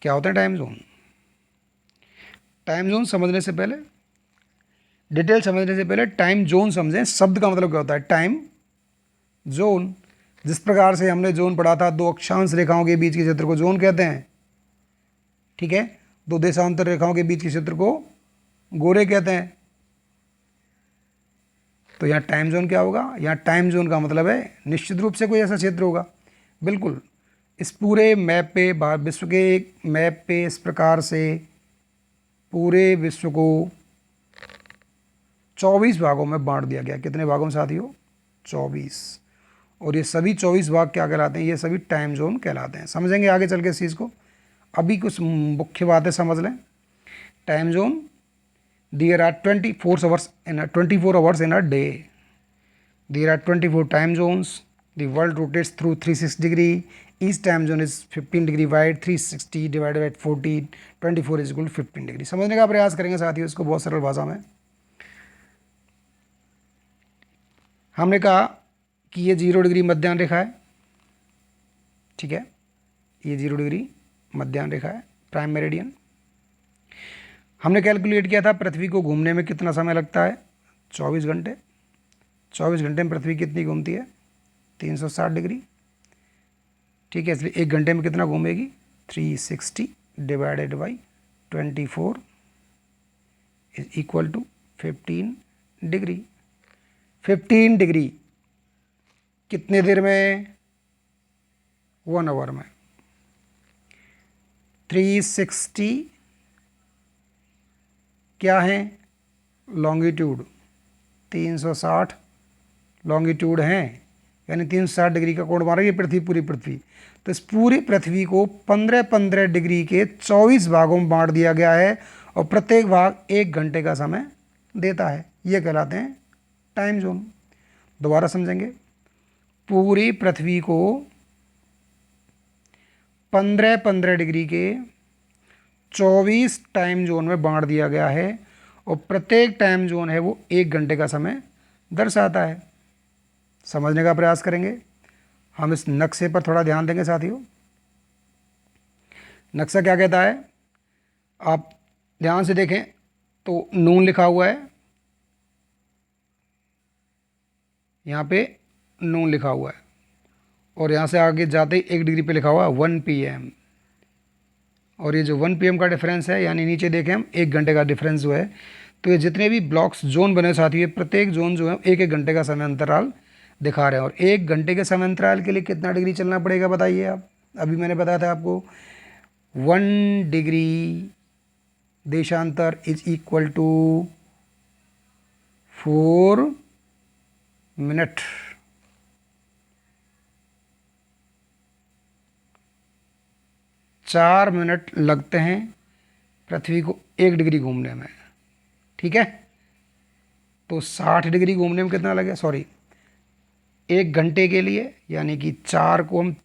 क्या होता है टाइम जोन? टाइम जोन समझने से पहले, डिटेल समझने से पहले टाइम जोन समझें। शब्द का मतलब क्या होता है? Time zone. जिस प्रकार से हमने जोन पढ़ा था, दो अक्षांश रेखाओं के बीच के क्षेत्र को जोन कहते हैं, ठीक है। दो देशांतर रेखाओं के बीच के क्षेत्र को गोरे कहते हैं। तो यहाँ टाइम जोन क्या होगा? यहाँ टाइम जोन का मतलब है निश्चित रूप से कोई ऐसा क्षेत्र होगा, बिल्कुल। इस पूरे मैप पे, विश्व के एक मैप पे इस प्रकार से पूरे विश्व को 24 भागों में बांट दिया गया। कितने भागों में साथियों? 24। और ये सभी 24 भाग क्या कहलाते हैं? ये सभी टाइम जोन कहलाते हैं। समझेंगे आगे चल के इस चीज़ को। अभी कुछ मुख्य बातें समझ लें। Time zone, there are 24 hours in a day. There are 24 time zones. The world rotates through 360 degree. Each time zone is 15 degree wide. 360 divided by 14, 24 is equal 15 degree. समझने का प्रयास करेंगे साथियों इसको बहुत सरल भाषा में। हमने कहा कि ये 0 डिग्री मध्याह्न रेखा है, ठीक है। ये 0 डिग्री मध्याह्न रेखा है, प्राइम मेरिडियन। हमने कैलकुलेट किया था पृथ्वी को घूमने में कितना समय लगता है? 24 घंटे। 24 घंटे में पृथ्वी कितनी घूमती है? 360 डिग्री, ठीक है। इसलिए 1 घंटे में कितना घूमेगी? 360 divided by 24 is equal to 15 degree. 15 degree कितने देर में? 1 आवर में। 360 क्या है? लॉन्गिट्यूड। 360 लॉन्गिट्यूड है, यानी 360 डिग्री का कोण मारेगी पृथ्वी, पूरी पृथ्वी। तो इस पूरी पृथ्वी को 15-15 डिग्री के 24 भागों में बांट दिया गया है और प्रत्येक भाग 1 घंटे का समय देता है। ये कहलाते हैं टाइम जोन। दोबारा समझेंगे। पूरी पृथ्वी को 15-15 डिग्री के 24 टाइम जोन में बांट दिया गया है और प्रत्येक टाइम जोन है वो 1 घंटे का समय दर्शाता है। समझने का प्रयास करेंगे। हम इस नक्शे पर थोड़ा ध्यान देंगे साथियों। नक्शा क्या कहता है? आप ध्यान से देखें तो नून लिखा हुआ है, यहाँ पे नून लिखा हुआ है, और यहाँ से आगे जाते ही 1 डिग्री पे लिखा हुआ है 1 PM। और ये जो 1 PM का डिफरेंस है, यानी नीचे देखें हम 1 घंटे का डिफरेंस जो है, तो ये जितने भी ब्लॉक्स जोन बने साथी, प्रत्येक जोन जो है 1-1 घंटे का समय अंतराल दिखा रहे हैं। और 1 घंटे के समय अंतराल के लिए कितना डिग्री चलना पड़ेगा बताइए आप? अभी मैंने बताया था आपको 1 डिग्री देशांतर इज इक्वल टू 4 मिनट। चार मिनट लगते हैं पृथ्वी को 1 डिग्री घूमने में, ठीक है। तो 60 डिग्री घूमने में कितना लगेगा? सॉरी, 1 घंटे के लिए, यानी कि 4 को हम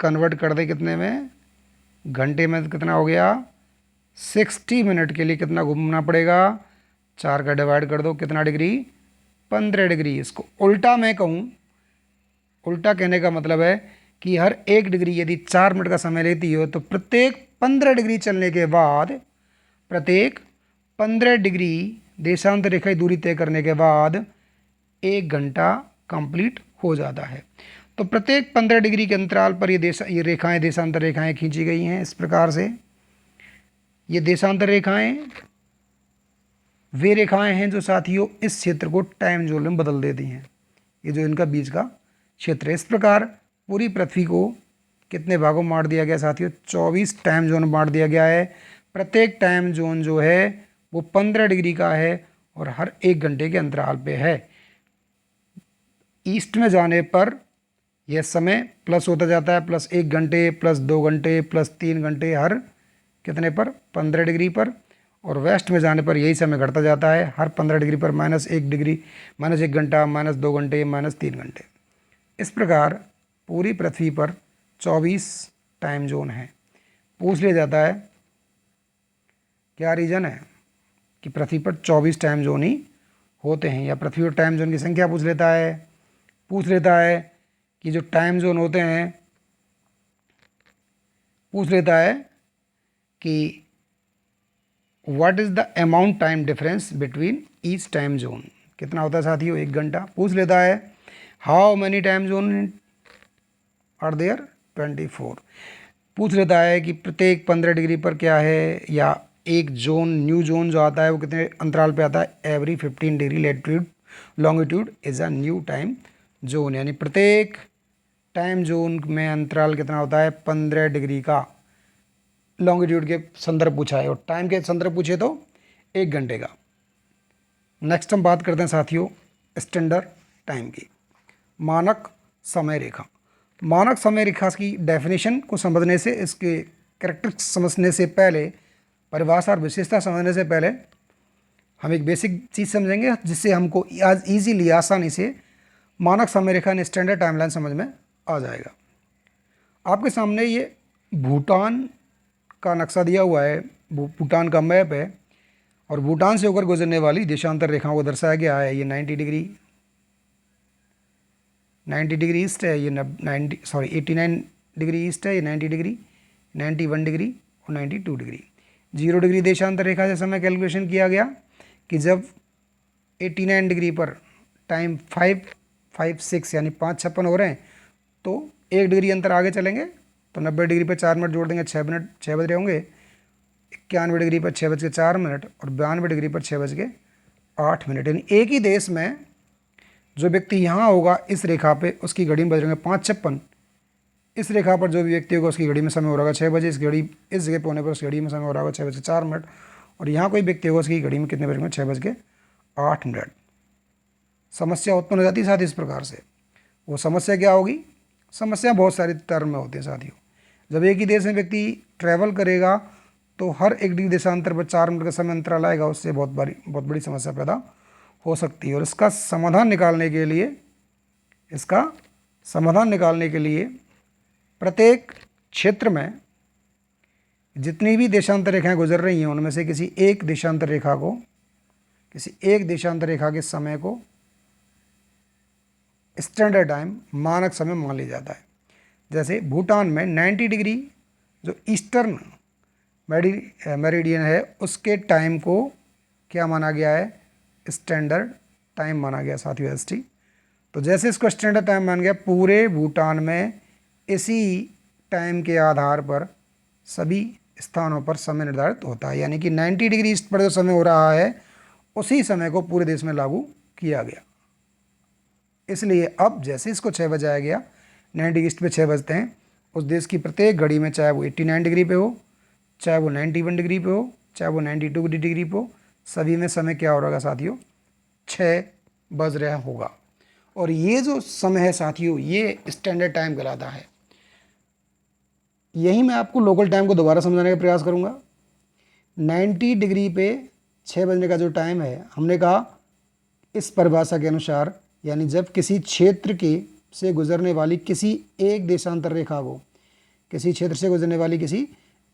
कन्वर्ट कर दें कितने में? घंटे में। कितना हो गया? 60 मिनट के लिए कितना घूमना पड़ेगा? 4 का डिवाइड कर दो, कितना डिग्री? 15 डिग्री। इसको उल्टा मैं कहूँ, उल्टा कहने का मतलब है कि हर 1 डिग्री यदि 4 मिनट का समय लेती हो तो प्रत्येक 15 डिग्री चलने के बाद, प्रत्येक 15 डिग्री देशांतर रेखा की दूरी तय करने के बाद 1 घंटा कंप्लीट हो जाता है। तो प्रत्येक 15 डिग्री के अंतराल पर ये रेखाएं, देशांतर रेखाएं खींची गई हैं इस प्रकार से। ये देशांतर रेखाएं वे रेखाएं हैं जो साथियों इस क्षेत्र को टाइम जोन में बदल देती हैं। ये जो इनका बीच का क्षेत्र है। इस प्रकार पूरी पृथ्वी को कितने भागों में बांट दिया गया साथियों? 24 टाइम जोन में बांट दिया गया है। प्रत्येक टाइम जोन जो है वो 15 डिग्री का है और हर 1 घंटे के अंतराल पे है। ईस्ट में जाने पर यह समय प्लस होता जाता है, +1 घंटे, +2 घंटे, +3 घंटे, हर कितने पर? 15 डिग्री पर। और वेस्ट में जाने पर यही समय घटता जाता है, हर 15 डिग्री पर -1 डिग्री, -1 घंटा, -2 घंटे, -3 घंटे। इस प्रकार पूरी पृथ्वी पर 24 टाइम जोन है। पूछ लिया जाता है क्या रीज़न है कि पृथ्वी पर 24 टाइम जोन ही होते हैं, या पृथ्वी पर टाइम जोन की संख्या पूछ लेता है कि जो टाइम जोन होते हैं, पूछ लेता है कि what is the amount time difference between each time zone, कितना होता है साथियों? 1 घंटा। पूछ लेता है how many time zone are there? 24। पूछ लेता है कि प्रत्येक 15 डिग्री पर क्या है, या एक जोन, न्यू जोन जो आता है वो कितने अंतराल पे आता है? Every 15 degree latitude longitude is a new time zone, यानी प्रत्येक टाइम जोन में अंतराल कितना होता है? 15 डिग्री का लॉन्गिट्यूड के संदर्भ पूछा है, और टाइम के संदर्भ पूछे तो 1 घंटे का। नेक्स्ट हम बात करते हैं साथियों स्टैंडर्ड टाइम की। मानक समय रेखा। मानक समय रेखा की डेफिनेशन को समझने से, इसके कैरेक्टरिस्टिक्स समझने से पहले, परिभाषा और विशेषता समझने से पहले हम एक बेसिक चीज़ समझेंगे जिससे हमको आज ईजीली, आसानी से मानक समय रेखा यानी स्टैंडर्ड टाइमलाइन समझ में आ जाएगा। आपके सामने ये भूटान का नक्शा दिया हुआ है, भूटान का मैप है, और भूटान से होकर गुजरने वाली देशांतर रेखाओं को दर्शाया गया है। ये 90 डिग्री ईस्ट है, ये 89 डिग्री ईस्ट है, ये 90 डिग्री, 91 डिग्री और 92 डिग्री। 0 डिग्री देशांतर रेखा से समय कैलकुलेशन किया गया कि जब 89 डिग्री पर टाइम 5:56 यानी 5:56 हो रहे हैं, तो 1 डिग्री अंतर आगे चलेंगे तो 90 डिग्री पर 4 मिनट जोड़ देंगे, 6 मिनट, 6 बज रहे होंगे। 91 डिग्री पर 6:04 और 92 डिग्री पर 6:08। यानी एक ही देश में जो व्यक्ति यहाँ होगा इस रेखा पे, उसकी घड़ी में बज रहे होंगे 5:56। इस रेखा पर जो भी व्यक्ति होगा उसकी घड़ी में समय हो रहा होगा 6 बजे। इस जगह पर होने पर उस घड़ी में समय हो रहा होगा 6:04। और यहाँ कोई व्यक्ति होगा उसकी घड़ी में कितने बज रहे होंगे? 6:08। समस्या उत्पन्न हो जाती है साथ इस प्रकार से। वो समस्या क्या होगी? समस्या बहुत सारी टर्म में होती है साथियों। जब एक ही देश में व्यक्ति ट्रैवल करेगा तो हर 1 डिग्री देशांतर पर 4 मिनट का समय अंतराल आएगा, उससे बहुत बड़ी समस्या पैदा हो सकती है। और इसका समाधान निकालने के लिए प्रत्येक क्षेत्र में जितनी भी देशांतर रेखाएं गुजर रही हैं उनमें से किसी एक देशांतर रेखा के समय को स्टैंडर्ड टाइम, मानक समय मान लिया जाता है। जैसे भूटान में 90 डिग्री जो ईस्टर्न मेरिडियन है उसके टाइम को क्या माना गया है? स्टैंडर्ड टाइम माना गया साथियों, एसटी। तो जैसे इसको स्टैंडर्ड टाइम मान गया, पूरे भूटान में इसी टाइम के आधार पर सभी स्थानों पर समय निर्धारित होता है। यानी कि 90 डिग्री ईस्ट पर जो समय हो रहा है उसी समय को पूरे देश में लागू किया गया। इसलिए अब जैसे इसको 6 बजाया गया, 90 ईस्ट पे 6 बजते हैं, उस देश की प्रत्येक घड़ी में, चाहे वो 89 डिग्री पे हो, चाहे वो 91 डिग्री पे हो, चाहे वो 92 डिग्री पे हो, सभी में समय क्या हो रहा साथियों? 6 बज रहा होगा। और ये जो समय है साथियों, ये स्टैंडर्ड टाइम कहलाता है। यही मैं आपको लोकल टाइम को दोबारा समझाने का प्रयास करूँगा। 90 डिग्री पे 6 बजने का जो टाइम है, हमने कहा इस परिभाषा के अनुसार, यानी जब किसी क्षेत्र के से गुजरने वाली किसी एक देशांतर रेखा को, किसी क्षेत्र से गुजरने वाली किसी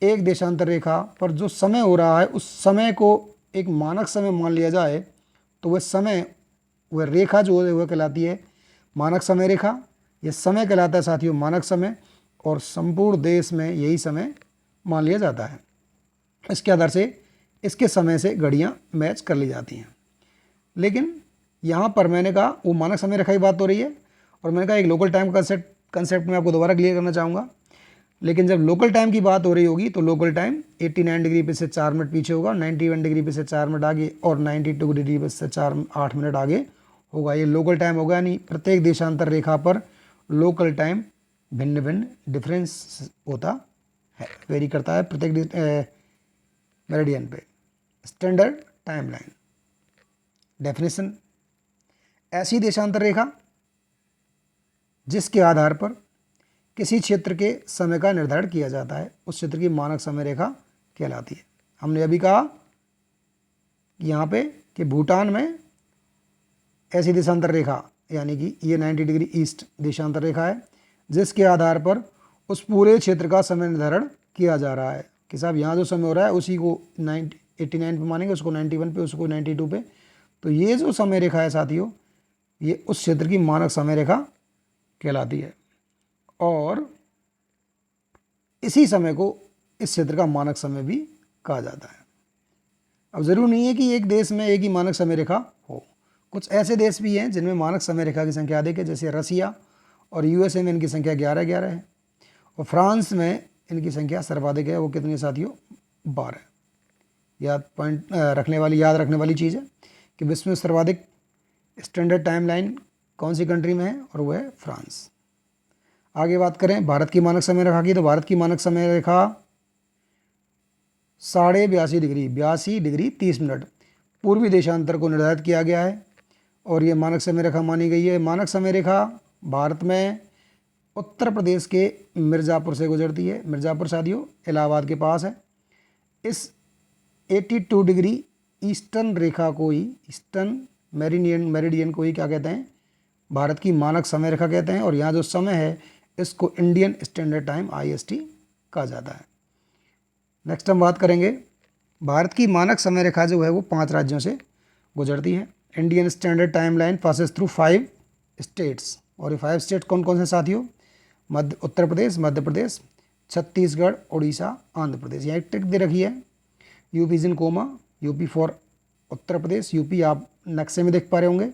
एक देशांतर रेखा पर जो समय हो रहा है उस समय को एक मानक समय मान लिया जाए, तो वह रेखा जो है वह कहलाती है मानक समय रेखा। यह समय कहलाता है साथियों मानक समय, और संपूर्ण देश में यही समय मान लिया जाता है। इसके आधार से इसके समय से घड़ियाँ मैच कर ली जाती हैं। लेकिन यहाँ पर मैंने कहा वो मानक समय रेखा की बात हो रही है, और मैंने कहा एक लोकल टाइम कंसेप्ट में आपको दोबारा क्लियर करना चाहूँगा। लेकिन जब लोकल टाइम की बात हो रही होगी तो लोकल टाइम 89 डिग्री पे से 4 मिनट पीछे होगा, 91 डिग्री पे से 4 मिनट आगे, और 92 डिग्री पे से 8 मिनट आगे होगा। ये लोकल टाइम होगा, यानी प्रत्येक देशांतर रेखा पर लोकल टाइम भिन्न भिन्न डिफरेंस होता है, वेरी करता है प्रत्येक मेरिडियन पे। स्टैंडर्ड टाइमलाइन डेफिनेशन, ऐसी देशांतर रेखा जिसके आधार पर किसी क्षेत्र के समय का निर्धारण किया जाता है, उस क्षेत्र की मानक समय रेखा कहलाती है। हमने अभी कहा यहाँ पे कि भूटान में ऐसी देशांतर रेखा, यानी कि ये 90 डिग्री ईस्ट देशांतर रेखा है, जिसके आधार पर उस पूरे क्षेत्र का समय निर्धारण किया जा रहा है कि साहब यहाँ जो समय हो रहा है उसी को 89 पे मानेंगे, उसको 91 पे, उसको 92 पे। तो ये जो समय रेखा है साथियों, ये उस क्षेत्र की मानक समय रेखा कहलाती है, और इसी समय को इस क्षेत्र का मानक समय भी कहा जाता है। अब ज़रूरी नहीं है कि एक देश में एक ही मानक समय रेखा हो, कुछ ऐसे देश भी हैं जिनमें मानक समय रेखा की संख्या अधिक है, जैसे रसिया और यूएसए में इनकी संख्या 11 है, और फ्रांस में इनकी संख्या सर्वाधिक है। वो कितनी साथियों? 12। याद रखने वाली चीज़ है कि विश्व में सर्वाधिक स्टैंडर्ड टाइमलाइन कौन सी कंट्री में है, और वो है फ्रांस। आगे बात करें भारत की मानक समय रेखा की, तो भारत की मानक समय रेखा 82.5 डिग्री 30 मिनट पूर्वी देशांतर को निर्धारित किया गया है, और ये मानक समय रेखा मानी गई है। मानक समय रेखा भारत में उत्तर प्रदेश के मिर्ज़ापुर से गुजरती है। मिर्ज़ापुर साथियों इलाहाबाद के पास है। इस 82 डिग्री ईस्टर्न रेखा को ही, ईस्टर्न मेरिडियन को ही क्या कहते हैं? भारत की मानक समय रेखा कहते हैं, और यहाँ जो समय है इसको इंडियन स्टैंडर्ड टाइम IST कहा जाता है। नेक्स्ट हम बात करेंगे, भारत की मानक समय रेखा जो है वो 5 राज्यों से गुजरती है। Indian standard time line passes through 5 states, और ये 5 स्टेट कौन कौन से साथियों? उत्तर प्रदेश, मध्य प्रदेश, छत्तीसगढ़, उड़ीसा, आंध्र प्रदेश। यहाँ एक ट्रिक दे रखी है, UP is in comma, UP for Uttar Pradesh. UP आप नक्शे में देख पा रहे होंगे,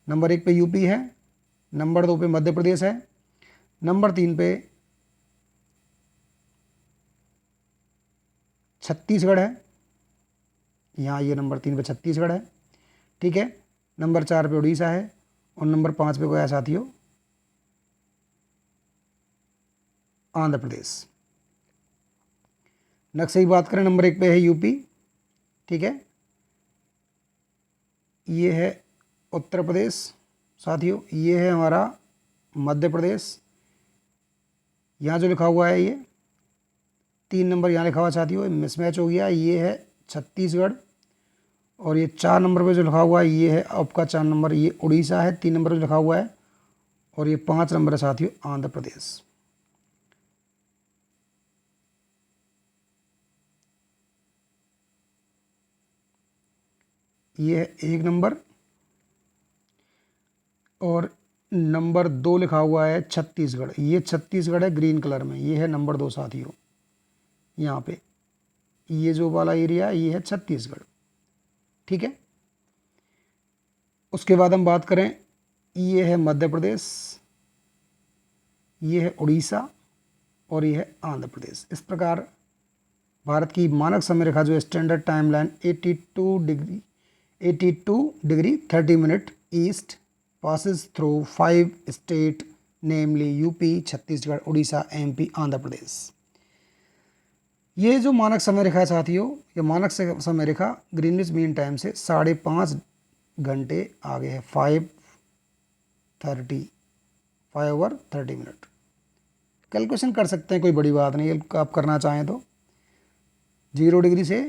नंबर 1 पे यूपी है, नंबर 2 पे मध्य प्रदेश है, नंबर 3 पे छत्तीसगढ़ है। यहाँ ये नंबर 3 पे छत्तीसगढ़ है, ठीक है। नंबर 4 पे उड़ीसा है, और नंबर 5 पे गया साथियों आंध्र प्रदेश। नक्शे की बात करें, नंबर 1 पे है यूपी, ठीक है। ये है उत्तर प्रदेश साथियों, ये है हमारा मध्य प्रदेश। यहाँ जो लिखा हुआ है ये 3 नंबर यहाँ लिखा हुआ साथियों मिसमैच हो गया, ये है छत्तीसगढ़, और ये 4 नंबर पे जो लिखा हुआ है ये है आपका 4 नंबर, ये उड़ीसा है 3 नंबर पे लिखा हुआ है, और ये 5 नंबर है साथियों आंध्र प्रदेश। ये है 1 नंबर, और नंबर 2 लिखा हुआ है छत्तीसगढ़। ये छत्तीसगढ़ है ग्रीन कलर में, ये है नंबर 2 साथियों। यहाँ पे ये जो वाला एरिया ये है छत्तीसगढ़, ठीक है। उसके बाद हम बात करें, ये है मध्य प्रदेश, ये है उड़ीसा, और ये है आंध्र प्रदेश। इस प्रकार भारत की मानक समय रेखा जो standard time line 82 degree 30 minute east passes through 5 state namely UP, Chhattisgarh, Orissa, MP, Andhra Pradesh. ये जो मानक समय रेखा है साथियों, ये मानक समय रेखा ग्रीनविच मीन टाइम से 5.5 घंटे आगे है, 5 मिनट। कैलकुलेशन कर सकते हैं, कोई बड़ी बात नहीं है, आप करना चाहें तो 0 डिग्री से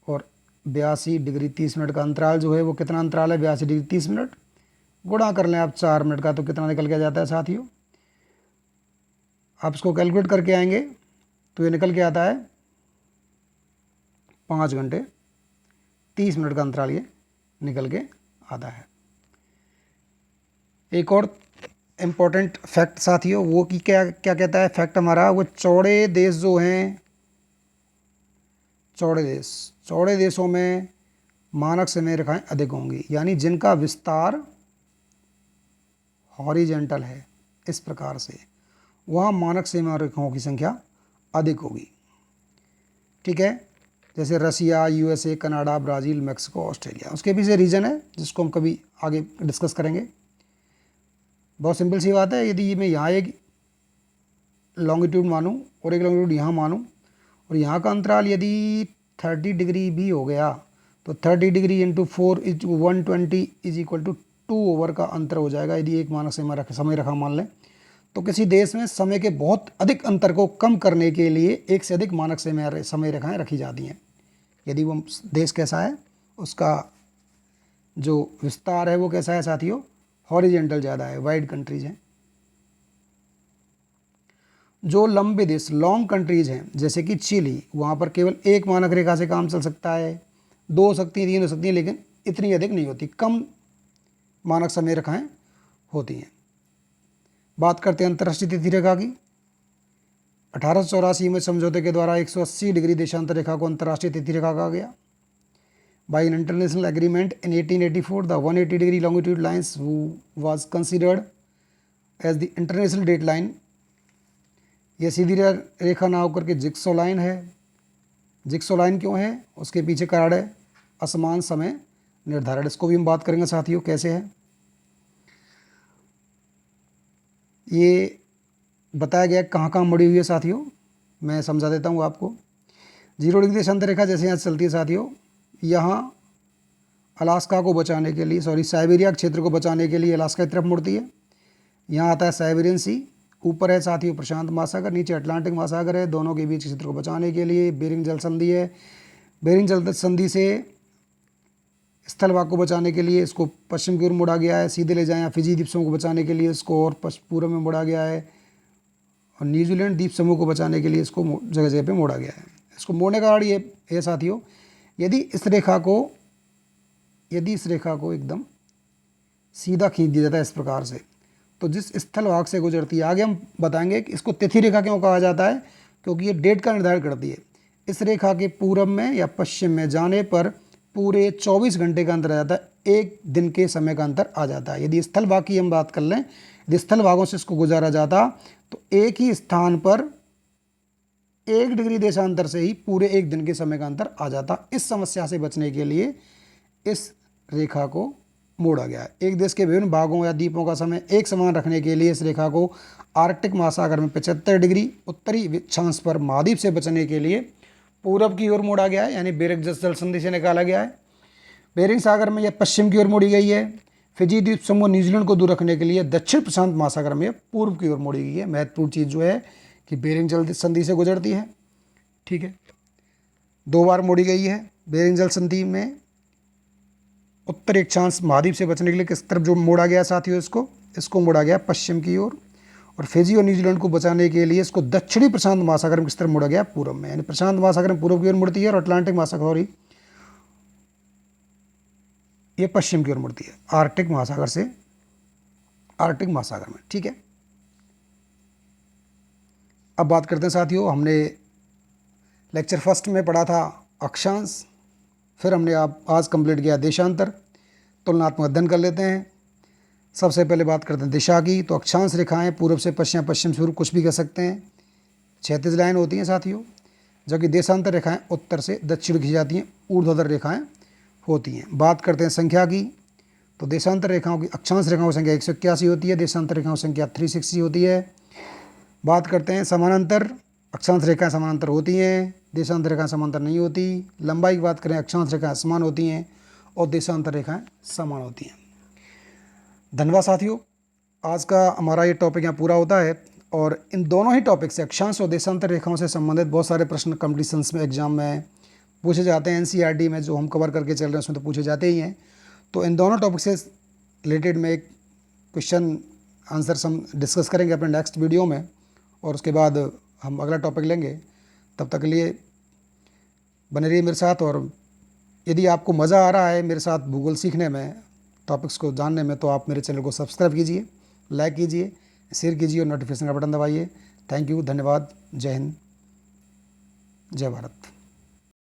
और 82 डिग्री 30 मिनट का अंतराल जो है वो कितना अंतराल है? 82 डिग्री 30 मिनट, गुणा कर लें आप 4 मिनट का, तो कितना निकल के जाता है साथियों? आप इसको कैलकुलेट करके आएंगे तो ये निकल के आता है 5 घंटे 30 मिनट का अंतराल ये निकल के आता है। एक और इम्पोर्टेंट फैक्ट साथियों, वो कि क्या क्या कहता है फैक्ट हमारा, वो चौड़े देश जो हैं, चौड़े देशों में मानक समय रेखाएं अधिक होंगी, यानी जिनका विस्तार हॉरिजेंटल है इस प्रकार से, वहाँ मानक सीमा रेखाओं की संख्या अधिक होगी। ठीक है, जैसे Russia, USA, Canada, Brazil, Mexico, Australia. उसके पीछे रीज़न है जिसको हम कभी आगे डिस्कस करेंगे। बहुत सिंपल सी बात है, यदि मैं यहाँ एक लॉन्गिट्यूड मानूँ और एक लॉन्गिट्यूड यहाँ मानूँ और यहाँ का अंतराल यदि 30 डिग्री भी हो गया तो 30 degree into 4 is 120 is equal to 2 over का अंतर हो जाएगा। यदि एक मानक समय रेखा मान लें तो किसी देश में समय के बहुत अधिक अंतर को कम करने के लिए एक से अधिक मानक समय रेखाएं रखी जाती हैं। यदि वो देश कैसा है, उसका जो विस्तार है वो कैसा है साथियों, हॉरिजेंटल ज़्यादा है, वाइड कंट्रीज हैं। जो लंबे देश, लॉन्ग कंट्रीज हैं, जैसे कि चिली, वहाँ पर केवल एक मानक रेखा से काम चल सकता है, 2 हो सकती हैं, 3 हो सकती हैं, लेकिन इतनी अधिक नहीं होती, कम मानक समय रेखाएं होती हैं। बात करते हैं अंतर्राष्ट्रीय तिथि रेखा की। 1884 में समझौते के द्वारा 180 डिग्री देशांतर रेखा को अंतर्राष्ट्रीय तिथि रेखा कहा गया। By an international agreement in 1884 the 180 degree longitude lines was considered as the international date line. यह सीधी रेखा ना होकर के जिक्सो लाइन है। जिक्सो लाइन क्यों है, उसके पीछे कारण है असमान समय निर्धारण। इसको भी हम बात करेंगे साथियों कैसे है। ये बताया गया कहाँ कहाँ मुड़ी हुई है साथियों, मैं समझा देता हूँ आपको। 0 डिग्री देशांतर रेखा जैसे यहाँ चलती है साथियों, यहाँ अलास्का को बचाने के लिए, साइबेरिया क्षेत्र को बचाने के लिए अलास्का की तरफ मुड़ती है। यहाँ आता है साइबेरियन सी, ऊपर है साथियों प्रशांत महासागर, नीचे अटलांटिक महासागर है। दोनों के बीच क्षेत्र को बचाने के लिए बेरिंग जल संधि है। बेरिंग जल संधि से स्थल भाग को बचाने के लिए इसको पश्चिम की ओर मोड़ा गया है। सीधे ले जाएं, फिजी द्वीप समूह को बचाने के लिए इसको और पूर्व में मोड़ा गया है, और न्यूजीलैंड द्वीप समूह को बचाने के लिए इसको जगह जगह पे मोड़ा गया है। इसको मोड़ने का कारण ये है साथियों, यदि इस रेखा को एकदम सीधा खींच दिया जाता है इस प्रकार से, तो जिस स्थल भाग से गुजरती है, आगे हम बताएंगे कि इसको तिथि रेखा क्यों कहा जाता है, क्योंकि ये डेट का निर्धारण करती है। इस रेखा के पूर्व में या पश्चिम में जाने पर पूरे 24 घंटे का अंतर आ जाता है, एक दिन के समय का अंतर आ जाता है। यदि स्थल भाग की हम बात कर लें, यदि स्थल भागों से इसको गुजारा जाता तो एक ही स्थान पर 1 डिग्री देशांतर से ही पूरे एक दिन के समय का अंतर आ जाता। इस समस्या से बचने के लिए इस रेखा को मोड़ा गया है। एक देश के विभिन्न भागों या द्वीपों का समय एक समान रखने के लिए इस रेखा को आर्कटिक महासागर में 75 डिग्री उत्तरी अक्षांश पर महाद्वीप से बचने के लिए पूरब की ओर मोड़ा गया है, यानी बेरिंग जल संधि से निकाला गया है। बेरिंग सागर में यह पश्चिम की ओर मोड़ी गई है। फिजी द्वीप समूह न्यूजीलैंड को दूर रखने के लिए दक्षिण प्रशांत महासागर में पूर्व की ओर मोड़ी गई है। महत्वपूर्ण चीज़ जो है कि बेरिंग जल संधि से गुजरती है। ठीक है, 2 बार मोड़ी गई है। बेरिंग जल संधि में उत्तरी अक्षांश महाद्वीप से बचने के लिए किस तरफ जो मोड़ा गया साथियों, इसको मोड़ा गया पश्चिम की ओर, और फिजी और न्यूजीलैंड को बचाने के लिए इसको दक्षिणी प्रशांत महासागर में किस तरफ मोड़ा गया, पूर्व में। यानी प्रशांत महासागर में पूर्व की ओर मुड़ती है और अटलांटिक महासागर ये पश्चिम की ओर मुड़ती है, आर्कटिक महासागर से आर्कटिक महासागर में। ठीक है, अब बात करते हैं साथियों, हमने लेक्चर फर्स्ट में पढ़ा था अक्षांश, फिर हमने आज कंप्लीट किया देशांतर। तुलनात्मक अध्ययन कर लेते हैं। सबसे पहले बात करते हैं दिशा की। तो अक्षांश रेखाएं पूर्व से पश्चिम, पश्चिम से पूर्व, कुछ भी कह सकते हैं, क्षैतिज लाइन होती हैं साथियों, जबकि देशांतर रेखाएं उत्तर से दक्षिण खींची जाती हैं, ऊर्ध्वाधर रेखाएं होती हैं। बात करते हैं संख्या की। तो देशांतर रेखाओं की, अक्षांश रेखाओं की संख्या 181 होती है, देशांतर रेखाओं की संख्या 360 होती है। बात करते हैं समानांतर, अक्षांश रेखाएं समानांतर होती हैं, देशांतर रेखाएं समांतर नहीं होती। लंबाई की बात करें, अक्षांश रेखाएं समान होती हैं और देशांतर रेखाएं समान होती हैं। धन्यवाद साथियों, आज का हमारा ये टॉपिक यहाँ पूरा होता है। और इन दोनों ही टॉपिक से, अक्षांश और देशांतर रेखाओं से संबंधित बहुत सारे प्रश्न कॉम्पिटिशन्स में, एग्जाम में पूछे जाते हैं। एनसीईआरटी में जो हम कवर करके चल रहे हैं उसमें तो पूछे जाते ही हैं। तो इन दोनों टॉपिक से रिलेटेड में एक क्वेश्चन आंसर हम डिस्कस करेंगे अपने नेक्स्ट वीडियो में, और उसके बाद हम अगला टॉपिक लेंगे। तब तक के लिए बने रहिए मेरे साथ। और यदि आपको मज़ा आ रहा है मेरे साथ भूगोल सीखने में, टॉपिक्स को जानने में, तो आप मेरे चैनल को सब्सक्राइब कीजिए, लाइक कीजिए, शेयर कीजिए और नोटिफिकेशन का बटन दबाइए। थैंक यू, धन्यवाद, जय हिंद, जय भारत।